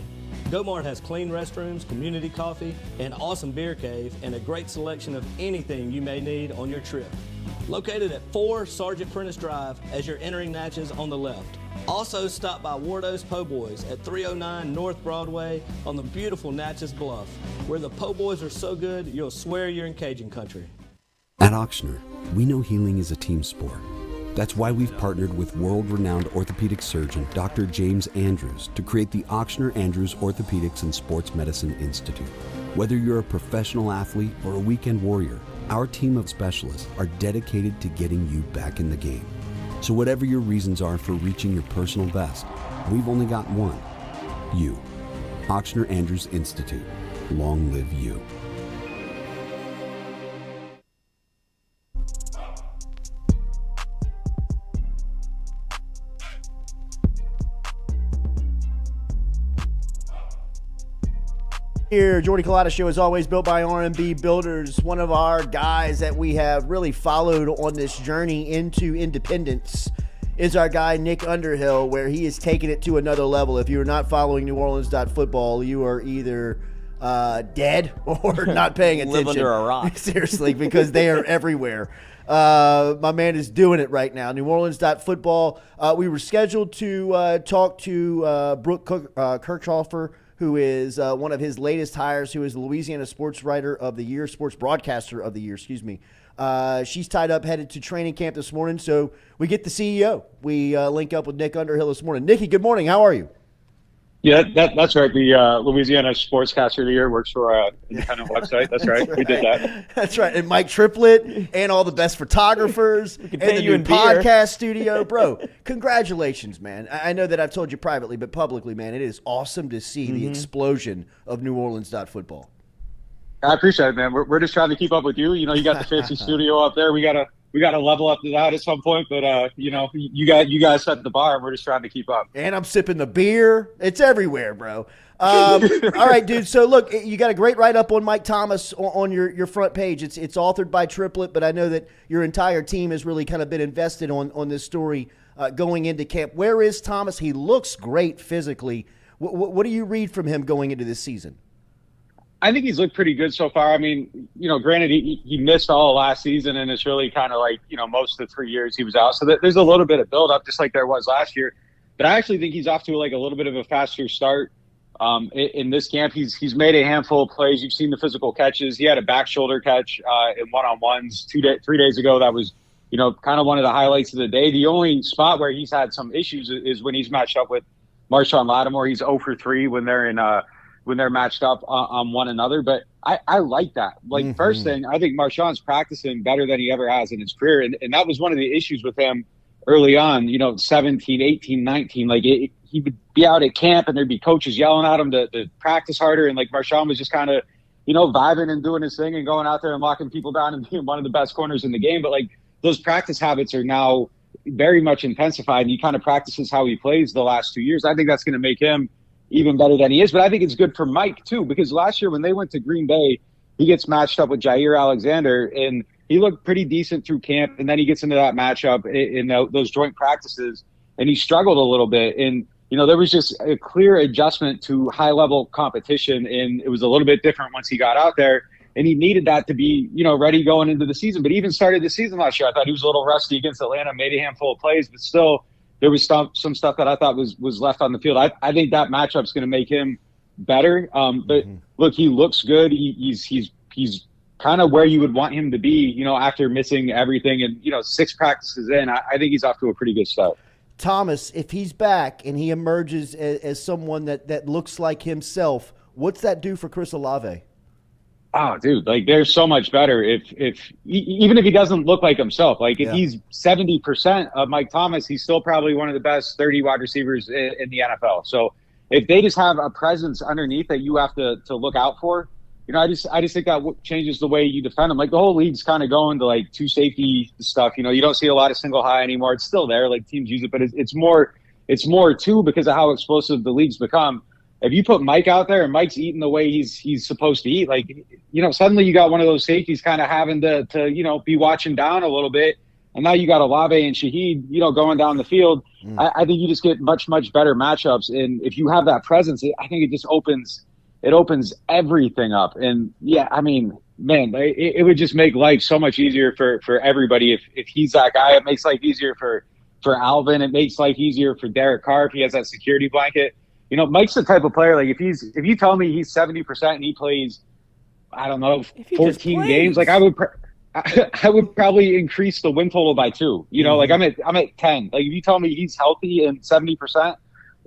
Go-Mart has clean restrooms, community coffee, an awesome beer cave, and a great selection of anything you may need on your trip. Located at 4 Sergeant Prentice Drive as you're entering Natchez on the left. Also stop by Wardo's Po' Boys at 309 North Broadway on the beautiful Natchez Bluff, where the Po' Boys are so good you'll swear you're in Cajun country. At Ochsner, we know healing is a team sport. That's why we've partnered with world-renowned orthopedic surgeon Dr. James Andrews to create the Ochsner Andrews Orthopedics and Sports Medicine Institute. Whether you're a professional athlete or a weekend warrior, our team of specialists are dedicated to getting you back in the game. So whatever your reasons are for reaching your personal best, we've only got one: you. Ochsner Andrews Institute. long live you. Here, Jordy Culotta Show is always built by R&B Builders. One of our guys that we have really followed on this journey into independence is our guy Nick Underhill, where he is taking it to another level. If you are not following New Orleans.football, you are either dead or not paying attention. Live under a rock. Seriously, because they are everywhere. My man is doing it right now. New Orleans.football. We were scheduled to talk to Brooke Kirchhofer, who is one of his latest hires, who is the Louisiana Sports Writer of the Year, Sports Broadcaster of the Year, excuse me. She's tied up, headed to training camp this morning, so we get the CEO. We link up with Nick Underhill this morning. Nicky, good morning. How are you? Yeah, that's right. The Louisiana Sportscaster of the Year works for an independent website. That's right. We did that. That's right. And Mike Triplett and all the best photographers and the new podcast studio. Bro, congratulations, man. I know that I've told you privately, but publicly, man, it is awesome to see the explosion of New Orleans.football. I appreciate it, man. We're just trying to keep up with you. You know, you got the fancy studio up there. We gotta level up to that at some point, but you know, you guys set the bar, and we're just trying to keep up. And I'm sipping the beer. It's everywhere, bro. All right, dude. So look, you got a great write-up on Mike Thomas on your front page. It's authored by Triplett, but I know that your entire team has really kind of been invested on this story going into camp. Where is Thomas? He looks great physically. What do you read from him going into this season? I think he's looked pretty good so far. I mean, you know, granted, he missed all of last season, and it's really kind of like, you know, most of the 3 years he was out. So there's a little bit of build-up, just like there was last year. But I actually think he's off to like a little bit of a faster start in this camp. He's made a handful of plays. You've seen the physical catches. He had a back shoulder catch in one-on-ones 3 days ago. That was, you know, kind of one of the highlights of the day. The only spot where he's had some issues is when he's matched up with Marshawn Lattimore. He's 0 for 3 when they're matched up on one another. But I like that. Like, first thing, I think Marshawn's practicing better than he ever has in his career. And that was one of the issues with him early on, you know, 17, 18, 19. Like, he would be out at camp and there'd be coaches yelling at him to practice harder. And, like, Marshawn was just kind of, you know, vibing and doing his thing and going out there and locking people down and being one of the best corners in the game. But, like, those practice habits are now very much intensified. And he kind of practices how he plays the last 2 years. I think that's going to make him even better than he is. But I think it's good for Mike too, because last year when they went to Green Bay, he gets matched up with Jair Alexander and he looked pretty decent through camp. And then he gets into that matchup in those joint practices and he struggled a little bit. And, you know, there was just a clear adjustment to high level competition. And it was a little bit different once he got out there, and he needed that to be, you know, ready going into the season. But he even started the season last year. I thought he was a little rusty against Atlanta, made a handful of plays, but still, there was some stuff that I thought was left on the field. I think that matchup's going to make him better. But look, he looks good. He's kind of where you would want him to be, you know, after missing everything and, you know, 6 practices in. I think he's off to a pretty good start. Thomas, if he's back and he emerges as someone that looks like himself, what's that do for Chris Olave? Oh, dude, like there's so much better even if he doesn't look like himself. Like if he's 70% of Mike Thomas, he's still probably one of the best 30 wide receivers in the NFL. So if they just have a presence underneath that you have to look out for, you know, I just think that changes the way you defend them. Like the whole league's kind of going to like 2 safety stuff. You know, you don't see a lot of single high anymore. It's still there, like teams use it, but it's more too because of how explosive the league's become. If you put Mike out there and Mike's eating the way he's supposed to eat, like, you know, suddenly you got one of those safeties kind of having to, you know, be watching down a little bit. And now you got Olave and Shaheed, you know, going down the field. I think you just get much, much better matchups. And if you have that presence, I think it just opens everything up. And yeah, I mean, man, it would just make life so much easier for everybody. If he's that guy, it makes life easier for Alvin. It makes life easier for Derek Carr if he has that security blanket. You know, Mike's the type of player, like if you tell me he's 70% and he plays, I don't know, 14 games, like I would probably increase the win total by 2. You know, like I'm at 10. Like if you tell me he's healthy and 70%,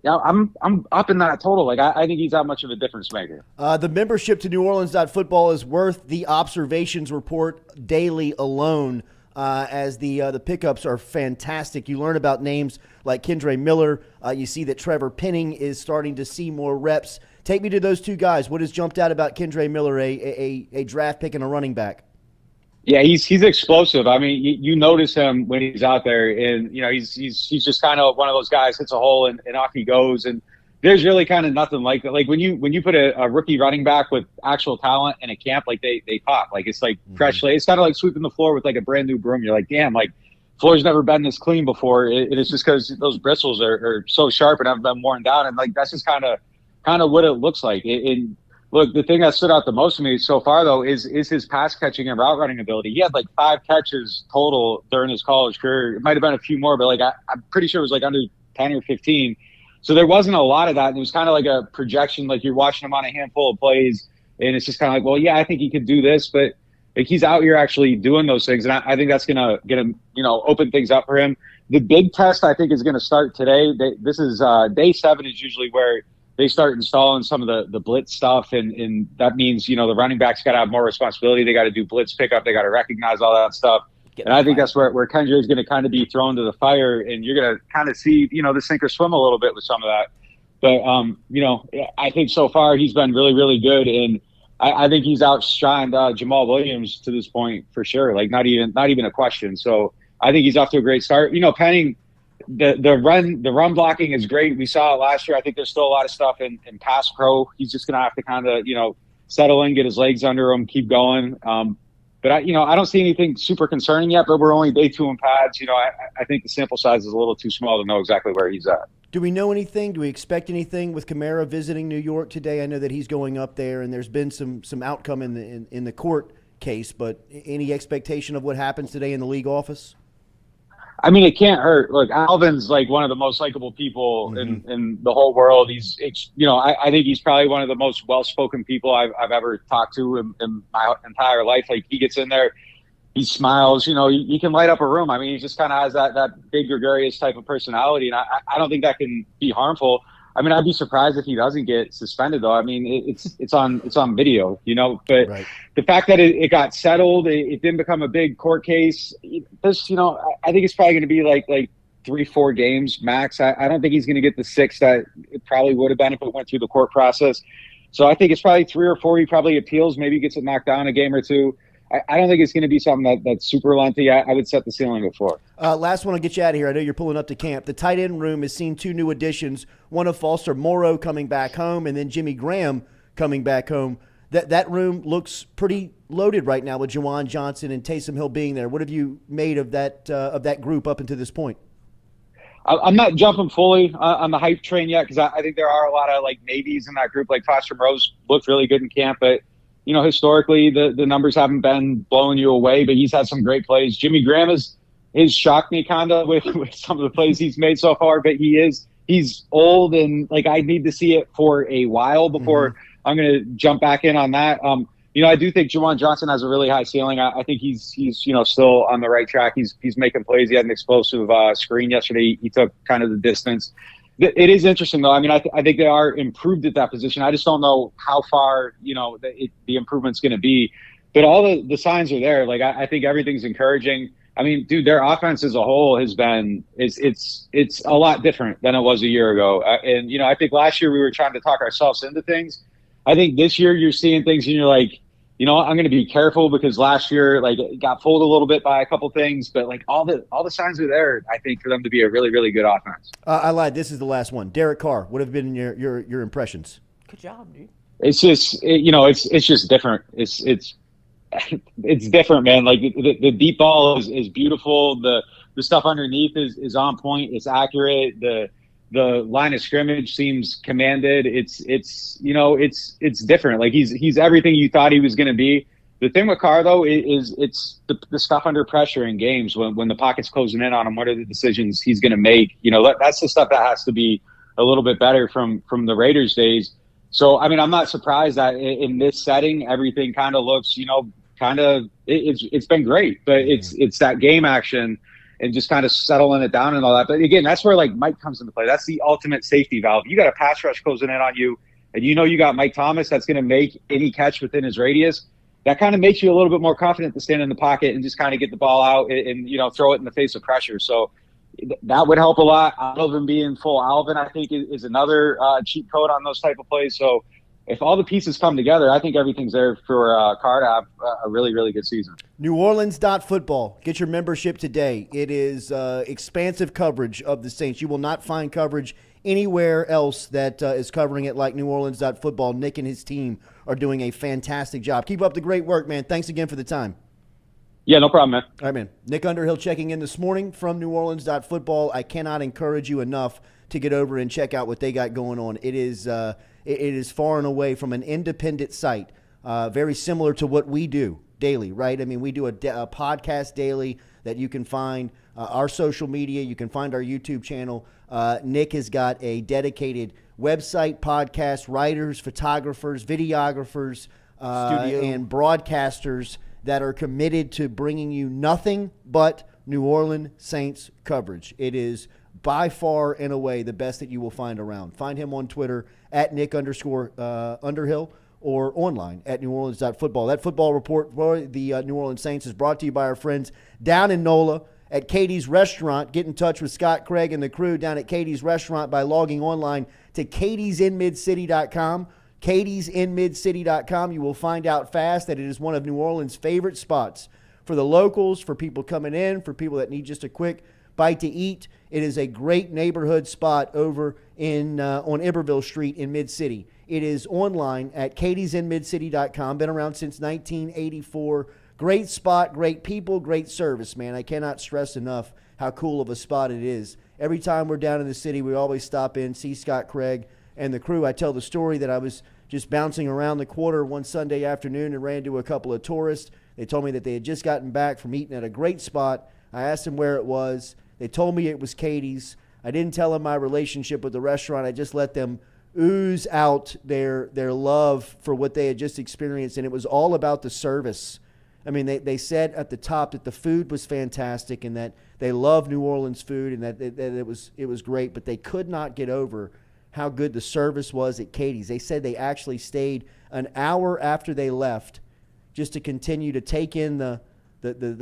yeah, I'm up in that total. Like I think he's that much of a difference maker. The membership to New Orleans.football is worth the observations report daily alone. As the pickups are fantastic. You learn about names like Kendre Miller. You see that Trevor Penning is starting to see more reps. Take me to those two guys. What has jumped out about Kendre Miller, a draft pick and a running back? Yeah, he's explosive. I mean, you notice him when he's out there, and he's just kind of one of those guys, hits a hole and off he goes. And there's really kind of nothing like that. Like when you put a rookie running back with actual talent in a camp, like they pop. Like it's like fresh. It's kind of like sweeping the floor with like a brand new broom. You're like, damn, like floor's never been this clean before. It's just because those bristles are so sharp and haven't been worn down, and like that's just kind of what it looks like. And look, the thing that stood out the most to me so far, though, is his pass catching and route running ability. He had like 5 catches total during his college career. It might have been a few more, but like I'm pretty sure it was like under 10 or 15. So there wasn't a lot of that. And it was kind of like a projection, like you're watching him on a handful of plays, and it's just kind of like, well, yeah, I think he could do this, but like he's out here actually doing those things, and I think that's gonna get him, open things up for him. The big test I think is going to start today. This is day 7 is usually where they start installing some of the blitz stuff, and that means the running backs got to have more responsibility. They got to do blitz pickup. They got to recognize all that stuff. And I think that's where Kendre is going to kind of be thrown to the fire, and you're going to kind of see the sink or swim a little bit with some of that. But I think so far he's been really, really good, and I think he's outshined Jamal Williams to this point for sure. Like not even a question. So I think he's off to a great start. Penning, the run blocking is great. We saw it last year. I think there's still a lot of stuff in pass pro. He's just going to have to kind of settle in, get his legs under him, keep going. But I don't see anything super concerning yet. But we're only day 2 in pads. I think the sample size is a little too small to know exactly where he's at. Do we know anything? Do we expect anything with Kamara visiting New York today? I know that he's going up there, and there's been some outcome in the court case. But any expectation of what happens today in the league office? I mean, it can't hurt. Look, Alvin's like one of the most likable people in the whole world. I think he's probably one of the most well-spoken people I've ever talked to in my entire life. Like he gets in there, he smiles, you can light up a room. I mean, he just kind of has that big gregarious type of personality. And I don't think that can be harmful. I mean, I'd be surprised if he doesn't get suspended, though. I mean, it's on video, But right. The fact that it got settled, it didn't become a big court case. This, I think it's probably going to be like 3-4 games max. I don't think he's going to get the 6 that it probably would have been if it went through the court process. So I think it's probably 3 or 4. He probably appeals, maybe gets it knocked down a game or 2. I don't think it's going to be something that's super lengthy. I would set the ceiling at 4. Last one, I'll get you out of here. I know you're pulling up to camp. The tight end room has seen 2 new additions, one of Foster Morrow coming back home and then Jimmy Graham coming back home. That room looks pretty loaded right now with Juwan Johnson and Taysom Hill being there. What have you made of that group up until this point? I'm not jumping fully on the hype train yet because I think there are a lot of maybes in that group. Like Foster Morrow's looked really good in camp, but historically the numbers haven't been blowing you away, but he's had some great plays. Jimmy Graham has shocked me kind of with some of the plays he's made so far, but he's old and I need to see it for a while before I'm going to jump back in on that. I do think Juwan Johnson has a really high ceiling. I think he's still on the right track. He's making plays. He had an explosive screen yesterday. He took kind of the distance. It is interesting, though. I mean, I think they are improved at that position. I just don't know how far, the improvement's going to be. But all the signs are there. I think everything's encouraging. I mean, dude, their offense as a whole has been it's a lot different than it was a year ago. And I think last year we were trying to talk ourselves into things. I think this year you're seeing things and you're like, I'm going to be careful because last year, it got fooled a little bit by a couple things, but all the signs are there, I think, for them to be a really, really good offense. I lied. This is the last one. Derek Carr. What have been your impressions? Good job, dude. It's just, it's just different. It's different, man. The deep ball is beautiful. The stuff underneath is on point. It's accurate. The line of scrimmage seems commanded. It's different. He's everything you thought he was going to be. The thing with Carr, though, is it's the stuff under pressure in games when the pocket's closing in on him. What are the decisions he's going to make? That's the stuff that has to be a little bit better from the Raiders days. So, I mean, I'm not surprised that in this setting, everything kind of looks, it's been great, but it's that game action and just kind of settling it down and all that. But again, that's where Mike comes into play. That's the ultimate safety valve. You got a pass rush closing in on you, and you got Mike Thomas that's going to make any catch within his radius. That kind of makes you a little bit more confident to stand in the pocket and just kind of get the ball out and throw it in the face of pressure. So that would help a lot. Alvin being full Alvin, I think, is another cheat code on those type of plays. So if all the pieces come together, I think everything's there for Carr to have a really, really good season. NewOrleans.football. Get your membership today. It is expansive coverage of the Saints. You will not find coverage anywhere else that is covering it like NewOrleans.football. Nick and his team are doing a fantastic job. Keep up the great work, man. Thanks again for the time. Yeah, no problem, man. All right, man. Nick Underhill checking in this morning from NewOrleans.football. I cannot encourage you enough to get over and check out what they got going on. It is far and away from an independent site, very similar to what we do daily, right? I mean, we do a podcast daily that you can find our social media. You can find our YouTube channel. Nick has got a dedicated website, podcast, writers, photographers, videographers, and broadcasters that are committed to bringing you nothing but New Orleans Saints coverage. It is by far and away the best that you will find around. Find him on Twitter at Nick_Underhill or online at NewOrleans.football. That football report for the New Orleans Saints is brought to you by our friends down in NOLA at Katie's Restaurant. Get in touch with Scott, Craig, and the crew down at Katie's Restaurant by logging online to katiesinmidcity.com. katiesinmidcity.com. You will find out fast that it is one of New Orleans' favorite spots for the locals, for people coming in, for people that need just a quick bite to eat. It is a great neighborhood spot over in on Iberville Street in Mid-City. It is online at katiesinmidcity.com. Been around since 1984. Great spot, great people, great service, man. I cannot stress enough how cool of a spot it is. Every time we're down in the city, we always stop in, see Scott, Craig, and the crew. I tell the story that I was just bouncing around the quarter one Sunday afternoon and ran into a couple of tourists. They told me that they had just gotten back from eating at a great spot. I asked them where it was. They told me it was Katie's. I didn't tell them my relationship with the restaurant. I just let them ooze out their love for what they had just experienced, and it was all about the service. I mean, they said at the top that the food was fantastic and that they love New Orleans food and that it was great, but they could not get over how good the service was at Katie's. They said they actually stayed an hour after they left just to continue to take in the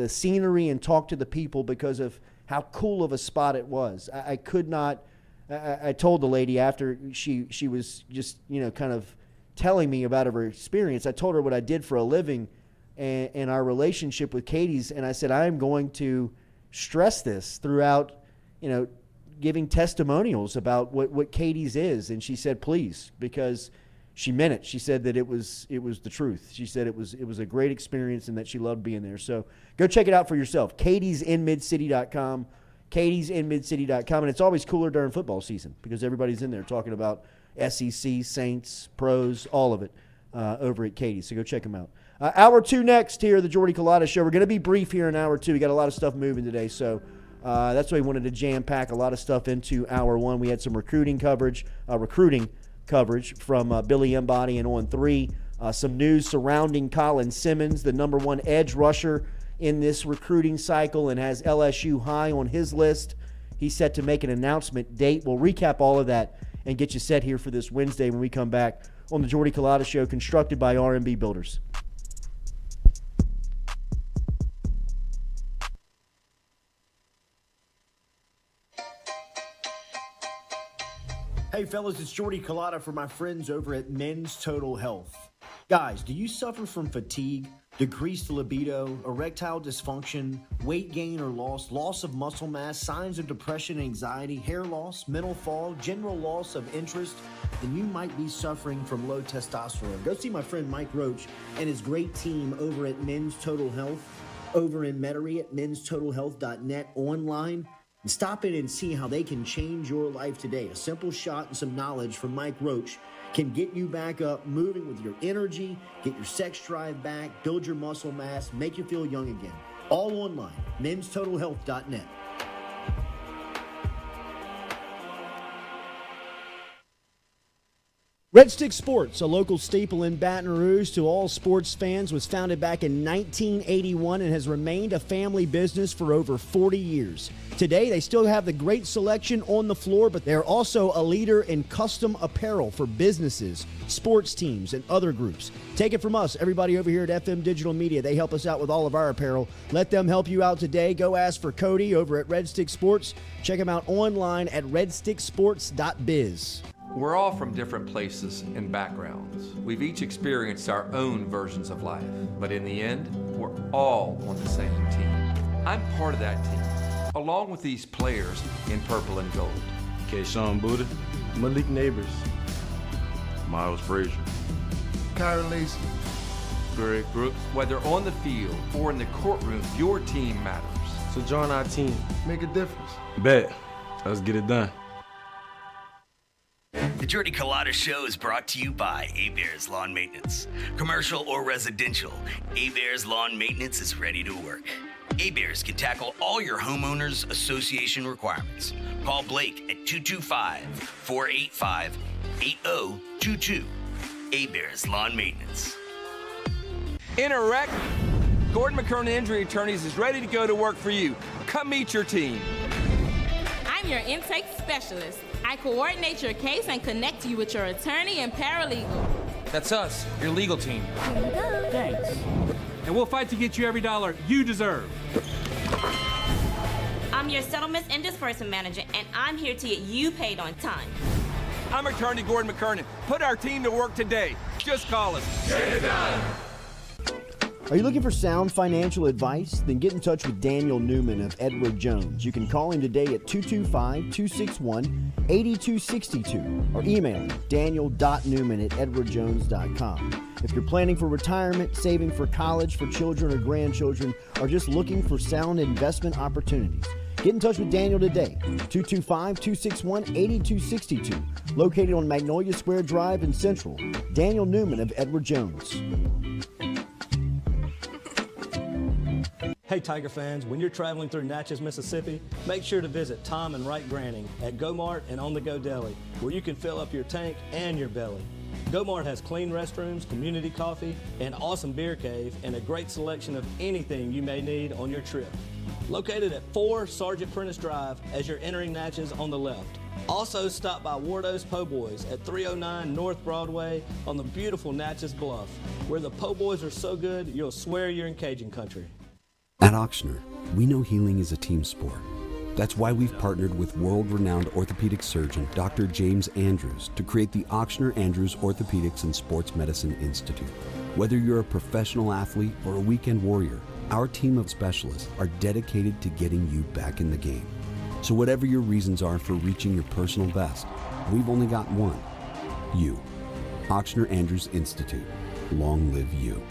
scenery and talk to the people because of how cool of a spot it was. I could not. I told the lady after she was just kind of telling me about her experience. I told her what I did for a living and our relationship with Katie's, and I said I am going to stress this throughout, giving testimonials about what Katie's is. And she said, please, because she meant it. She said that it was the truth. She said it was a great experience and that she loved being there. So go check it out for yourself. katiesinmidcity.com. katiesinmidcity.com. And it's always cooler during football season because everybody's in there talking about SEC, Saints, pros, all of it over at Katie's. So go check them out. Hour 2 next here, the Jordy Culotta Show. We're going to be brief here in hour 2. We got a lot of stuff moving today, so that's why we wanted to jam-pack a lot of stuff into hour 1. We had some recruiting coverage from Billy Embody and On 3. Some news surrounding Colin Simmons, the number 1 edge rusher in this recruiting cycle and has LSU high on his list. He's set to make an announcement date. We'll recap all of that and get you set here for this Wednesday when we come back on the Jordy Culotta Show, constructed by R&B Builders. Hey fellas, it's Jordy Culotta for my friends over at Men's Total Health. Guys, do you suffer from fatigue, decreased libido, erectile dysfunction, weight gain or loss of muscle mass, signs of depression, anxiety, hair loss, mental fog, general loss of interest? Then you might be suffering from low testosterone. Go see my friend Mike Roach and his great team over at Men's Total Health, over in Metairie at menstotalhealth.net online. And stop in and see how they can change your life today. A simple shot and some knowledge from Mike Roach can get you back up, moving with your energy, get your sex drive back, build your muscle mass, make you feel young again. All online, menstotalhealth.net. Red Stick Sports, a local staple in Baton Rouge to all sports fans, was founded back in 1981 and has remained a family business for over 40 years. Today, they still have the great selection on the floor, but they're also a leader in custom apparel for businesses, sports teams, and other groups. Take it from us, everybody over here at FM Digital Media. They help us out with all of our apparel. Let them help you out today. Go ask for Cody over at Red Stick Sports. Check him out online at redsticksports.biz. We're all from different places and backgrounds. We've each experienced our own versions of life, but in the end, we're all on the same team. I'm part of that team, along with these players in purple and gold. Kayshawn Buddha, Malik Neighbors, Miles Frazier, Kyron Lacey, Greg Brooks. Whether on the field or in the courtroom, your team matters. So join our team. make a difference. Bet. Let's get it done. The Jordy Culotta Show is brought to you by A-Bears Lawn Maintenance. Commercial or residential, A-Bears Lawn Maintenance is ready to work. A-Bears can tackle all your homeowners association requirements. Call Blake at 225-485-8022. A-Bears Lawn Maintenance. In a wreck, Gordon McKernan Injury Attorneys is ready to go to work for you. Come meet your team. I'm your intake specialist. I coordinate your case and connect you with your attorney and paralegal. That's us, your legal team. Thanks. And we'll fight to get you every dollar you deserve. I'm your settlements and disbursement manager, and I'm here to get you paid on time. I'm attorney Gordon McKernan. Put our team to work today. Just call us. Get it done. Are you looking for sound financial advice? Then get in touch with Daniel Newman of Edward Jones. You can call him today at 225-261-8262 or email him daniel.newman@edwardjones.com. If you're planning for retirement, saving for college, for children or grandchildren, or just looking for sound investment opportunities, get in touch with Daniel today, 225-261-8262, located on Magnolia Square Drive in Central. Daniel Newman of Edward Jones. Hey Tiger fans, when you're traveling through Natchez, Mississippi, make sure to visit Tom and Wright Granning at Go-Mart and On The Go Deli, where you can fill up your tank and your belly. Go-Mart has clean restrooms, community coffee, an awesome beer cave, and a great selection of anything you may need on your trip. Located at 4 Sergeant Prentice Drive as you're entering Natchez on the left. Also stop by Wardo's Po' Boys at 309 North Broadway on the beautiful Natchez Bluff, where the Po' Boys are so good you'll swear you're in Cajun country. At Auctioner, we know healing is a team sport. That's why we've partnered with world-renowned orthopedic surgeon Dr. James Andrews to create the Auctioner Andrews Orthopedics and Sports Medicine Institute. Whether you're a professional athlete or a weekend warrior, our team of specialists are dedicated to getting you back in the game. So whatever your reasons are for reaching your personal best, we've only got one: you. Auctioner Andrews Institute. Long live you.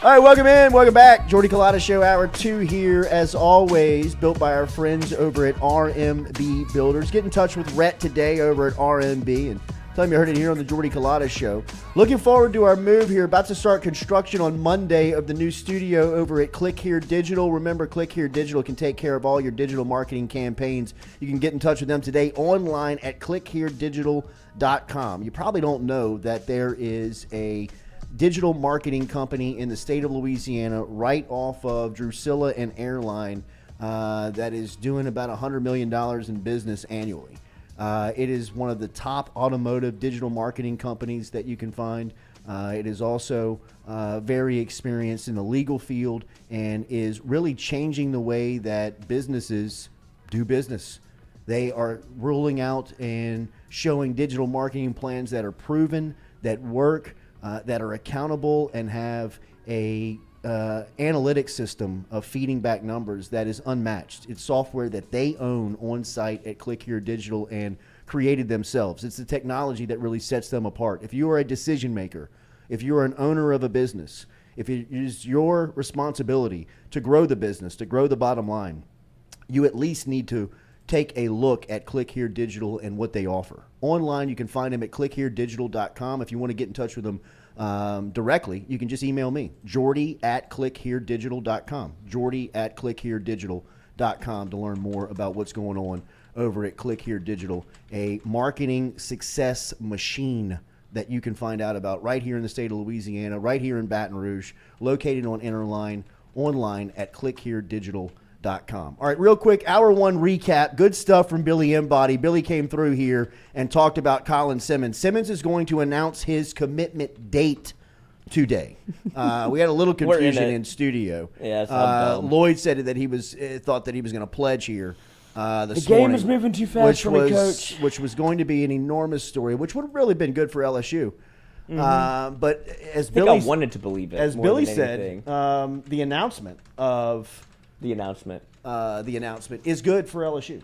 All right, welcome in. Welcome back. Jordy Culotta Show, Hour 2 here, as always, built by our friends over at RMB Builders. Get in touch with Rhett today over at RMB and tell him you heard it here on the Jordy Culotta Show. Looking forward to our move here. About to start construction on Monday of the new studio over at Click Here Digital. Remember, Click Here Digital can take care of all your digital marketing campaigns. You can get in touch with them today online at clickheredigital.com. You probably don't know that there is a digital marketing company in the state of Louisiana right off of Drusilla and Airline that is doing about $100 million in business annually. It is one of the top automotive digital marketing companies that you can find. It is also very experienced in the legal field and is really changing the way that businesses do business. They are rolling out and showing digital marketing plans that are proven, that work, that are accountable, and have a analytics system of feeding back numbers that is unmatched. It's software that they own on site at Click Here Digital and created themselves. It's the technology that really sets them apart. If you are a decision maker, if you're an owner of a business, if it is your responsibility to grow the business, to grow the bottom line, you at least need to take a look at Click Here Digital and what they offer. Online, you can find them at clickheredigital.com. If you want to get in touch with them directly, you can just email me, jordy@clickheredigital.com, jordy@clickheredigital.com, to learn more about what's going on over at Click Here Digital, a marketing success machine that you can find out about right here in the state of Louisiana, right here in Baton Rouge, located on Interline, online at clickheredigital.com. All right, real quick, Hour 1 recap. Good stuff from Billy Embody. Billy came through here and talked about Colin Simmons. Simmons is going to announce his commitment date today. We had a little confusion in studio. Yeah, Lloyd said that he was thought that he was going to pledge here this morning. The game is moving too fast for me, Coach. Which was going to be an enormous story, which would have really been good for LSU. Mm-hmm. But as I wanted to believe it. As more Billy than said, anything. the announcement is good for LSU.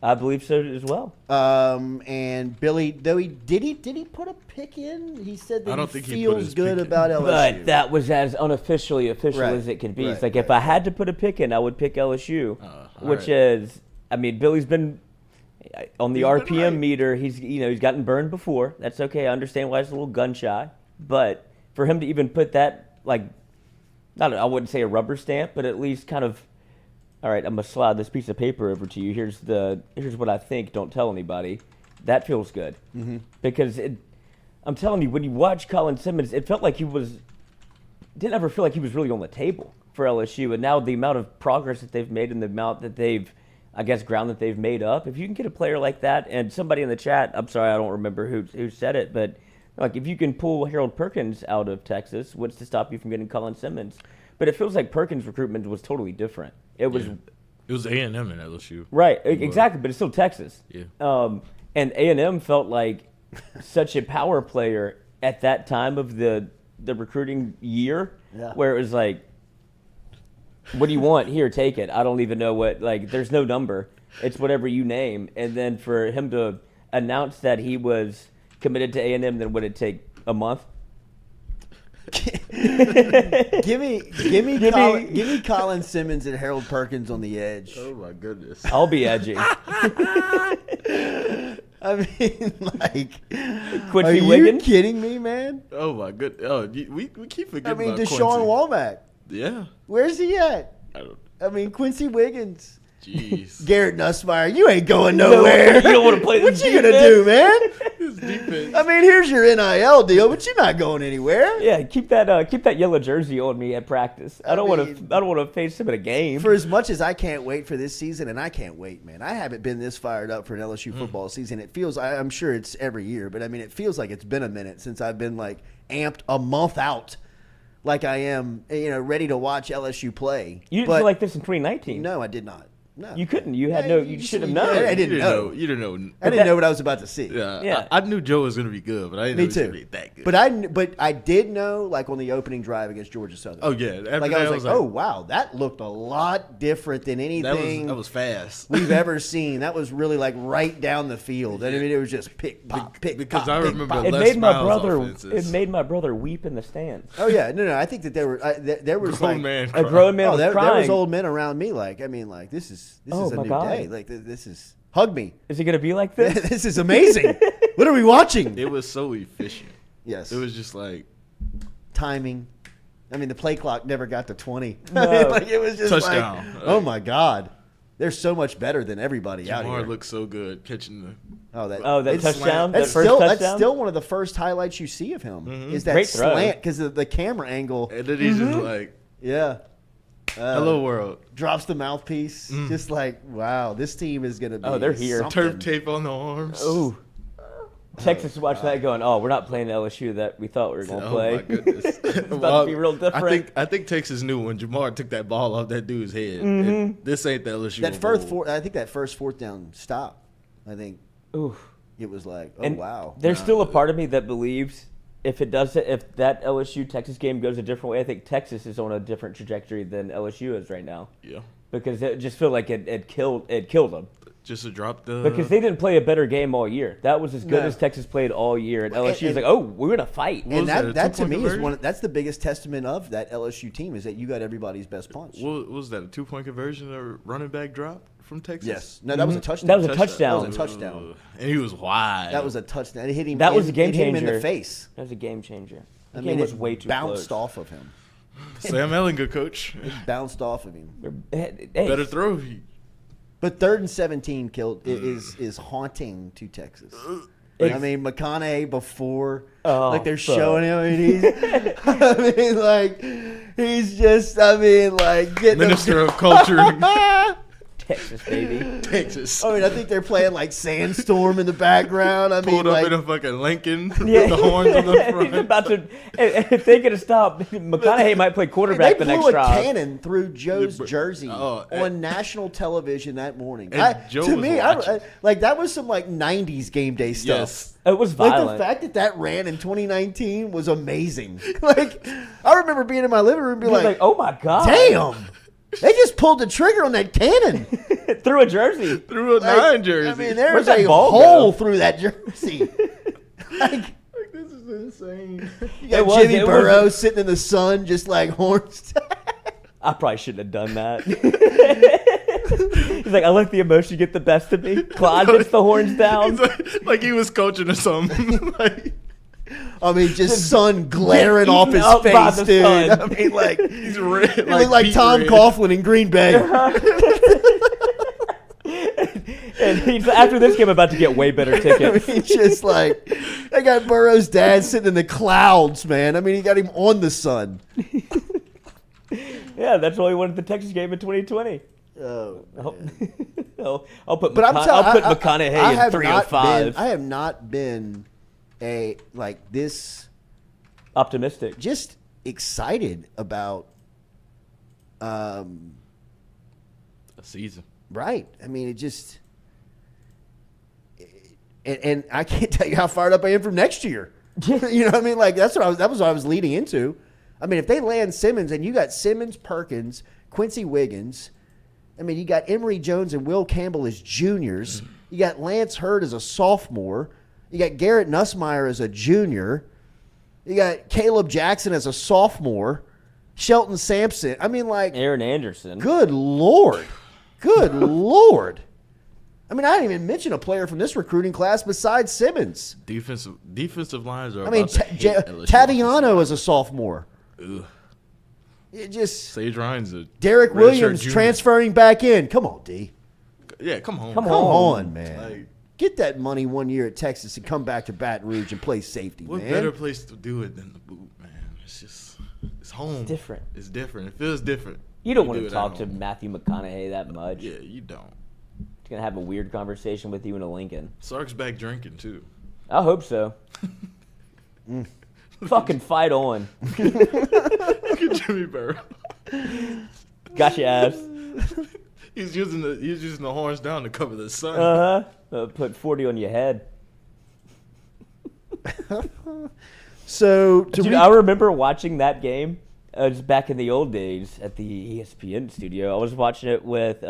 I believe so as well. And Billy, though did he put a pick in? He said that I don't he think he put feels his good pick in. about LSU. But that was as unofficially official Right, as it can be. right, It's like right, if I had to put a pick in, I would pick LSU, which right. is, I mean, Billy's been on the He's been RPM right. meter. He's gotten burned before. That's okay. I understand why he's a little gun shy, but for him to even put that, like, I wouldn't say a rubber stamp, but at least kind of, all right, I'm gonna slide this piece of paper over to you. Here's what I think. Don't tell anybody. That feels good because I'm telling you, when you watch Colin Simmons, it felt like didn't ever feel like he was really on the table for LSU. And now the amount of progress that they've made and the amount that ground that they've made up. If you can get a player like that, and somebody in the chat, I'm sorry, I don't remember who said it, but like if you can pull Harold Perkins out of Texas, what's to stop you from getting Colin Simmons? But it feels like Perkins' recruitment was totally different. It was A&M and LSU. Right, exactly, but it's still Texas. Yeah. And A&M felt like such a power player at that time of the recruiting year, where it was like, what do you want? Here, take it. I don't even know what, like, there's no number. It's whatever you name. And then for him to announce that he was committed to A&M, then would it take a month? give me Colin Simmons and Harold Perkins on the edge. Oh my goodness. I'll be edgy. I mean, like, Quincy are you Wiggins? kidding me, man? Oh my goodness. Oh, we keep forgetting. I mean, about Deshaun Quincy. Womack. Yeah. Where's he at? I mean, Quincy Wiggins. Jeez. Garrett Nussmeier, you ain't going nowhere. You don't want to play What this you gonna defense? do, man? His defense. I mean, here's your NIL deal, but you're not going anywhere. Yeah, keep that yellow jersey on me at practice. I don't want to face him at a game. For as much as I can't wait for this season, and I can't wait, man. I haven't been this fired up for an LSU football season. It feels, I'm sure it's every year, but I mean, it feels like it's been a minute since I've been like amped a month out, like I am, ready to watch LSU play. You didn't feel like this in 2019. No, I did not. No. You couldn't. You had no. You should have known. I didn't know. You didn't know. I didn't know what I was about to see. Yeah. I knew Joe was going to be good, but I didn't know he was going to be that good. But I did know, like, on the opening drive against Georgia Southern. Oh, yeah. Like, I was like, oh, wow, that looked a lot different than anything that was fast. we've ever seen. That was really, like, right down the field. I mean, it was just pick, pop, pick, because pop, I pick, remember pop. It made my brother. It made my brother weep in the stands. Oh, yeah. No. I think that there was, grown like, man a grown man was there crying. was old men around me, like, I mean, like, this is a my new God. day. Like, this is, hug me. Is it going to be like this? This is amazing. What are we watching? It was so efficient. Yes. It was just like timing. I mean, the play clock never got to 20. No. I mean, like, it was just touchdown. like, oh my God, they're so much better than everybody out Jamar here. looks so good catching the. That it's touchdown. That's That first still touchdown? still one of the first highlights you see of him. Is that Great throw. slant because of the camera angle? And then he's just like, Yeah. hello world. Drops the mouthpiece. Just like, wow, this team is gonna be. they're here. something. Turf tape on the arms. Ooh. Texas watched that going, oh, we're not playing LSU that we thought we were going to play. Oh my goodness. It's about to be real different. I think Texas knew when Jamar took that ball off that dude's head. This ain't the LSU. That of first old. I think that first fourth down stop. I think Ooh. it was like, oh And wow. There's still a part of me that believes if that LSU Texas game goes a different way, I think Texas is on a different trajectory than LSU is right now. Yeah. Because it just felt like it killed them. Just to drop the. Because they didn't play a better game all year. That was as good No. as Texas played all year, and LSU was like, "Oh, we're gonna fight." And that to me is conversion? that's the biggest testament of that LSU team is that you got everybody's best punch. What was that? A 2-point conversion or running back drop from Texas? Yes. No, that was a touchdown. That was a touchdown. That was a touchdown. And he was wide. That was a touchdown. It hit him. That was a game it hit him changer in the face. That was a game changer. The I game mean, was it way too bounced close. off of him. Sam Ellinger, coach. It bounced off of him. Hey, Better throw. But 3rd and 17 is haunting to Texas. I mean, McConaughey before, like they're showing him, he's just, getting Minister of Culture. Texas, baby. Texas. I mean, I think they're playing like Sandstorm in the background. I Pulled mean, up like, in a fucking Lincoln Yeah. with the horns on the front. He's about to. If they could have stopped, McConaughey might play quarterback they the next blew a drive. cannon through Joe's jersey Oh, on national television that morning. And Joe to was me, watching. that was some like '90s game day stuff. Yes. It was Like violent. the fact that ran in 2019 was amazing. Like I remember being in my living room and being He was like, "Oh my god, damn, they just pulled the trigger on that cannon. through a jersey." Through a Like, 9 jersey. I mean, there's Where'd that a ball hole go? through that jersey. Like, This is insane. you got Jimmy Burrow sitting in the sun, just like horns. I probably shouldn't have done that. He's like, I let the emotion get the best of me. Claude gets the horns down. like he was coaching or something. I mean, just sun glaring off his Eaten up by face, the dude. sun. I mean, like He's red. he looked like Pete Tom Red. Coughlin in Green Bay. And he's after this game about to get way better I tickets. mean, just like they got Burrow's dad sitting in the clouds, man. I mean, he got him on the sun. Yeah, that's why he wanted the Texas game in 2020. Oh, I'll put but I'll put McConaughey in 305. I have not been this Optimistic. just excited about A season. right. I mean, it just and I can't tell you how fired up I am from next year. You know what I mean? Like that was what I was leading into. I mean, if they land Simmons and you got Simmons, Perkins, Quincy Wiggins, I mean, you got Emory Jones and Will Campbell as juniors. You got Lance Hurd as a sophomore. You got Garrett Nussmeier as a junior. You got Caleb Jackson as a sophomore. Shelton Sampson. I mean, like, Aaron Anderson. good Lord. Good Lord. I mean, I didn't even mention a player from this recruiting class besides Simmons. Defensive lines are. I mean, about to hate LSU Taviano as a sophomore. Ugh. It just Sage Ryan's a Derek redshirt Williams junior. transferring back in. Come on, D. Yeah, come on. Come on, man. Like, Get that money 1 year at Texas and come back to Baton Rouge and play safety, what man. better place to do it than the boot, man? It's home. It's different. It's different. It feels different. You don't do want it to at talk to home. Matthew McConaughey that much. Yeah, you don't. He's going to have a weird conversation with you in a Lincoln. Sark's back drinking too. I hope so. Fucking fight on. Look at Jimmy Burrow. Got your ass. He's using the horns down to cover the sun. Put 40 on your head. So Dude, I remember watching that game. Just back in the old days at the ESPN studio. I was watching it with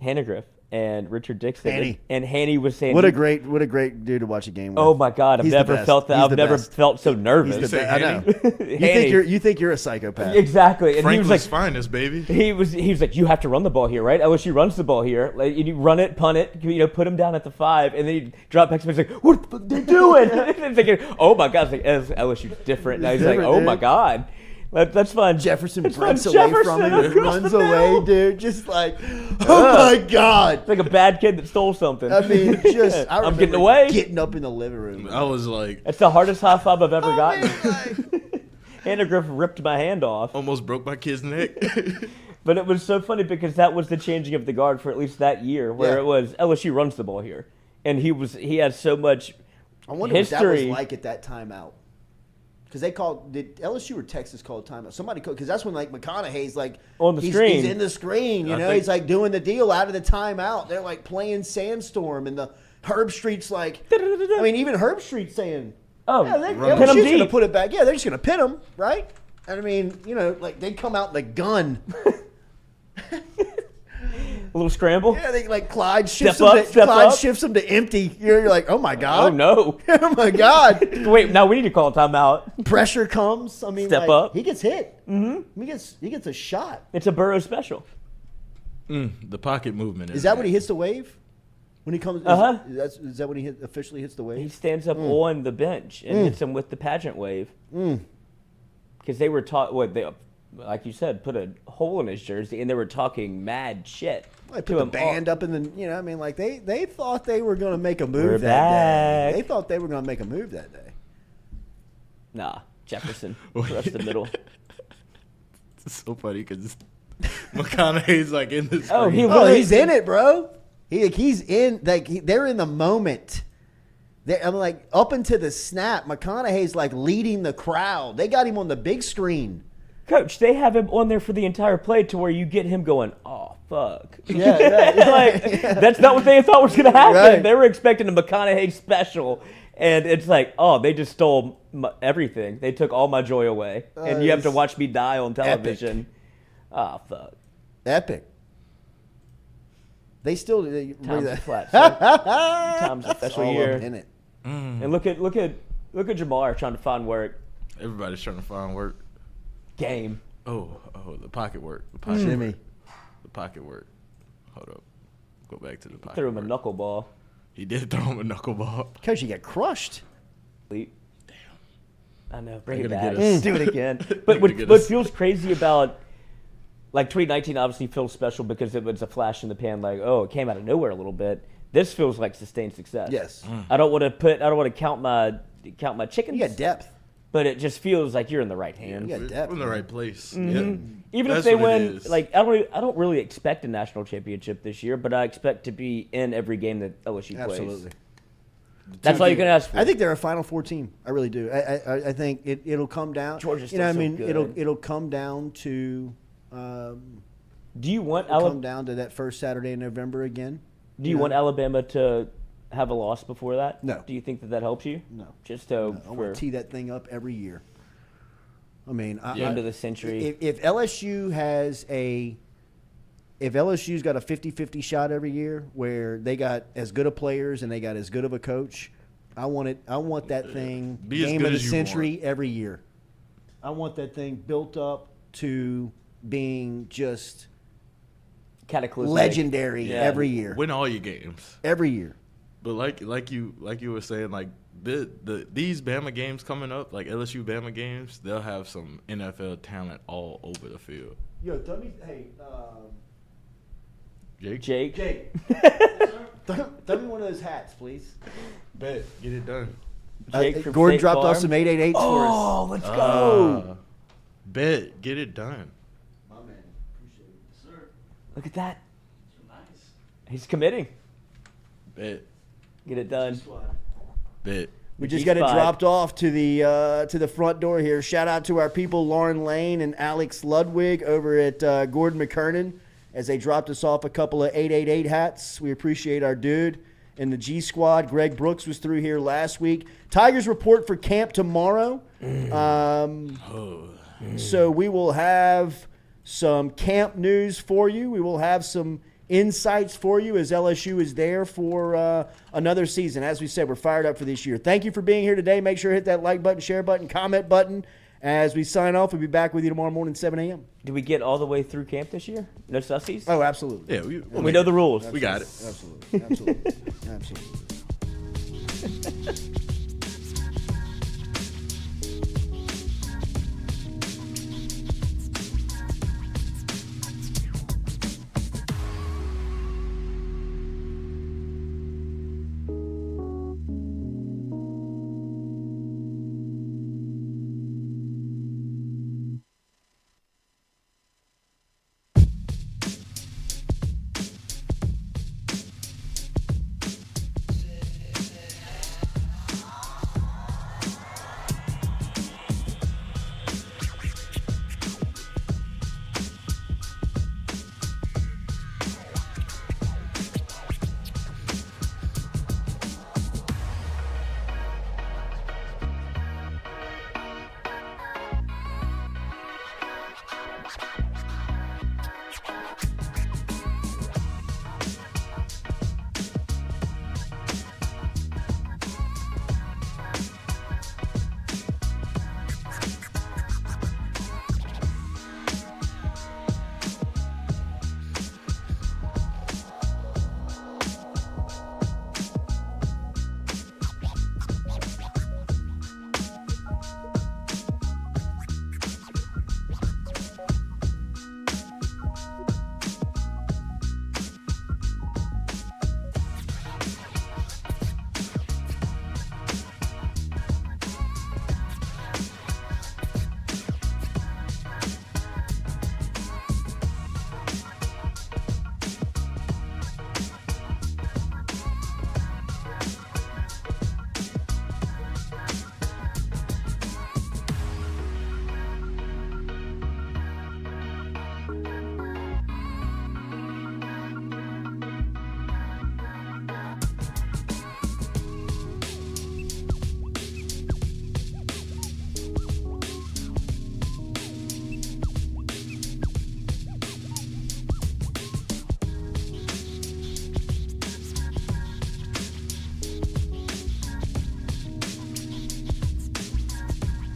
Hannegriff and Richard Dixon. Hanny. And Hanny was saying, what a great dude to watch a game with. oh my God, I've He's the never best. felt that. He's I've the never best. felt so nervous. He's the best. I know. Hanny. You think you're a psychopath. Exactly. And Franklin's he was like, finest, baby. He was like, you have to run the ball here, right? LSU runs the ball here. Like, you run it, punt it, put him down at the 5, and then you drop back. He's like, what the fuck are they doing? It's like, oh my God. It's like, LSU's different. Now he's like, oh my God. That's fun. Jefferson It's breaks fun. away Jefferson from him, across runs the away, middle. dude. Just like, oh my God. It's like a bad kid that stole something. I mean, just I I'm getting remember away. getting up in the living room. I was like, That's the hardest high five I've ever gotten. Hannegriff ripped my hand off. almost broke my kid's neck. But it was so funny because that was the changing of the guard for at least that year, where Yeah. it was LSU runs the ball here, and he has so much I wonder history. what that was like at that timeout. Because did LSU or Texas call a timeout? Somebody called, because that's when like McConaughey's like On the he's screen. in the screen, I think- he's like doing the deal out of the timeout. They're like playing Sandstorm, and the Herb Street's like, I mean, even Herb Street's saying, Oh, yeah, pin 'em LSU's gonna deep. put it back. Yeah, they're just gonna pin him, right? And I mean, like they come out in the gun. A little scramble. Yeah, they like Clyde shifts Step him. up, step Clyde up. shifts him to empty. You're like, oh my God. Oh no! Oh my God. Wait, now we need to call a timeout. Pressure comes. I mean, Step like, up. He gets hit. Mm-hmm. He gets a shot. It's a Burrow special. The pocket movement. Is that when he hits the wave? When he comes? Uh-huh. Is that when he officially hits the He wave? stands up on the bench and hits him with the pageant wave. Because they were taught like you said, put a hole in his jersey, and they were talking mad shit. They to put the him. band up in the. I mean, like they thought they were going to make a move We're that back. day. They thought they were going to make a move that day. Nah, Jefferson. Rest the middle. It's so funny because McConaughey's like in this. Oh, he Oh, was. he's in it, bro. He's in. They're in the moment. I'm like up into the snap. McConaughey's like leading the crowd. They got him on the big screen. Coach, they have him on there for the entire play to where you get him going, oh, fuck. Yeah, right. Like, that's not what they thought was going to happen. Right. They were expecting a McConaughey special, and it's like, oh, they just stole everything. They took all my joy away, and you have to watch me die on television. Oh, fuck. Epic. They still Time's a flat. Time's a special all year. up in it. And look at Jamar trying to find work. Everybody's trying to find work. Game. Oh, the pocket work. Jimmy. The pocket work. Hold up. Go back to the pocket. Threw him a work. knuckleball. He did throw him a knuckleball. Coach, you get crushed. Damn. I know. Bring it They're back. gonna get us. Do it again. They're But gonna what get us. feels crazy about, like, 2019 obviously feels special because it was a flash in the pan. Like, oh, it came out of nowhere a little bit. This feels like sustained success. Yes. I don't want to count my chickens. You got depth. But it just feels like you're in the right hands. You got depth. We're in the right place. Mhm. Yeah. Even That's if they what it win, is. like I don't really expect a national championship this year, but I expect to be in every game that LSU plays. Absolutely. That's all you can ask for. I think they're a Final Four team. I really do. I think it'll come down. Georgia's You know, still I so mean, good. it'll come down to. Do you want come down to that first Saturday in November again? Do you want Alabama to have a loss before that? No. Do you think that helps you? No. Just to I want to tee that thing up every year. I mean, end of the century. If LSU has if LSU's got a 50-50 shot every year where they got as good of players and they got as good of a coach, I want that thing Be as game good of the as you century every year. I want that thing built up to being just cataclysmic, legendary every year. Win all your games. Every year. But like you were saying, like these Bama games coming up, like LSU Bama games, they'll have some NFL talent all over the field. Yo, tell me, hey, Jake. throw me one of those hats, please. Bet. Get it done. Jake from Gordon State dropped Farm. off some 888s for us. Oh, let's go. Bet. Get it done. My man, appreciate it, sir. Look at that. He's committing. Bet. Get it done. Bet. We just got it dropped off to the front door here. Shout out to our people Lauren Lane and Alex Ludwig over at Gordon McKernan. as they dropped us off a couple of 888 hats. We appreciate our dude in the G Squad. Greg Brooks was through here last week. Tigers report for camp tomorrow. So we will have some camp news for you. We will have some insights for you as LSU is there for another season. As we said, we're fired up for this year. Thank you for being here today. Make sure to hit that like button, share button, comment button. As we sign off, we'll be back with you tomorrow morning, 7 a.m. Did we get all the way through camp this year? No sussies? Oh, absolutely. Yeah, we know the rules. We got it. Absolutely. Absolutely. Absolutely.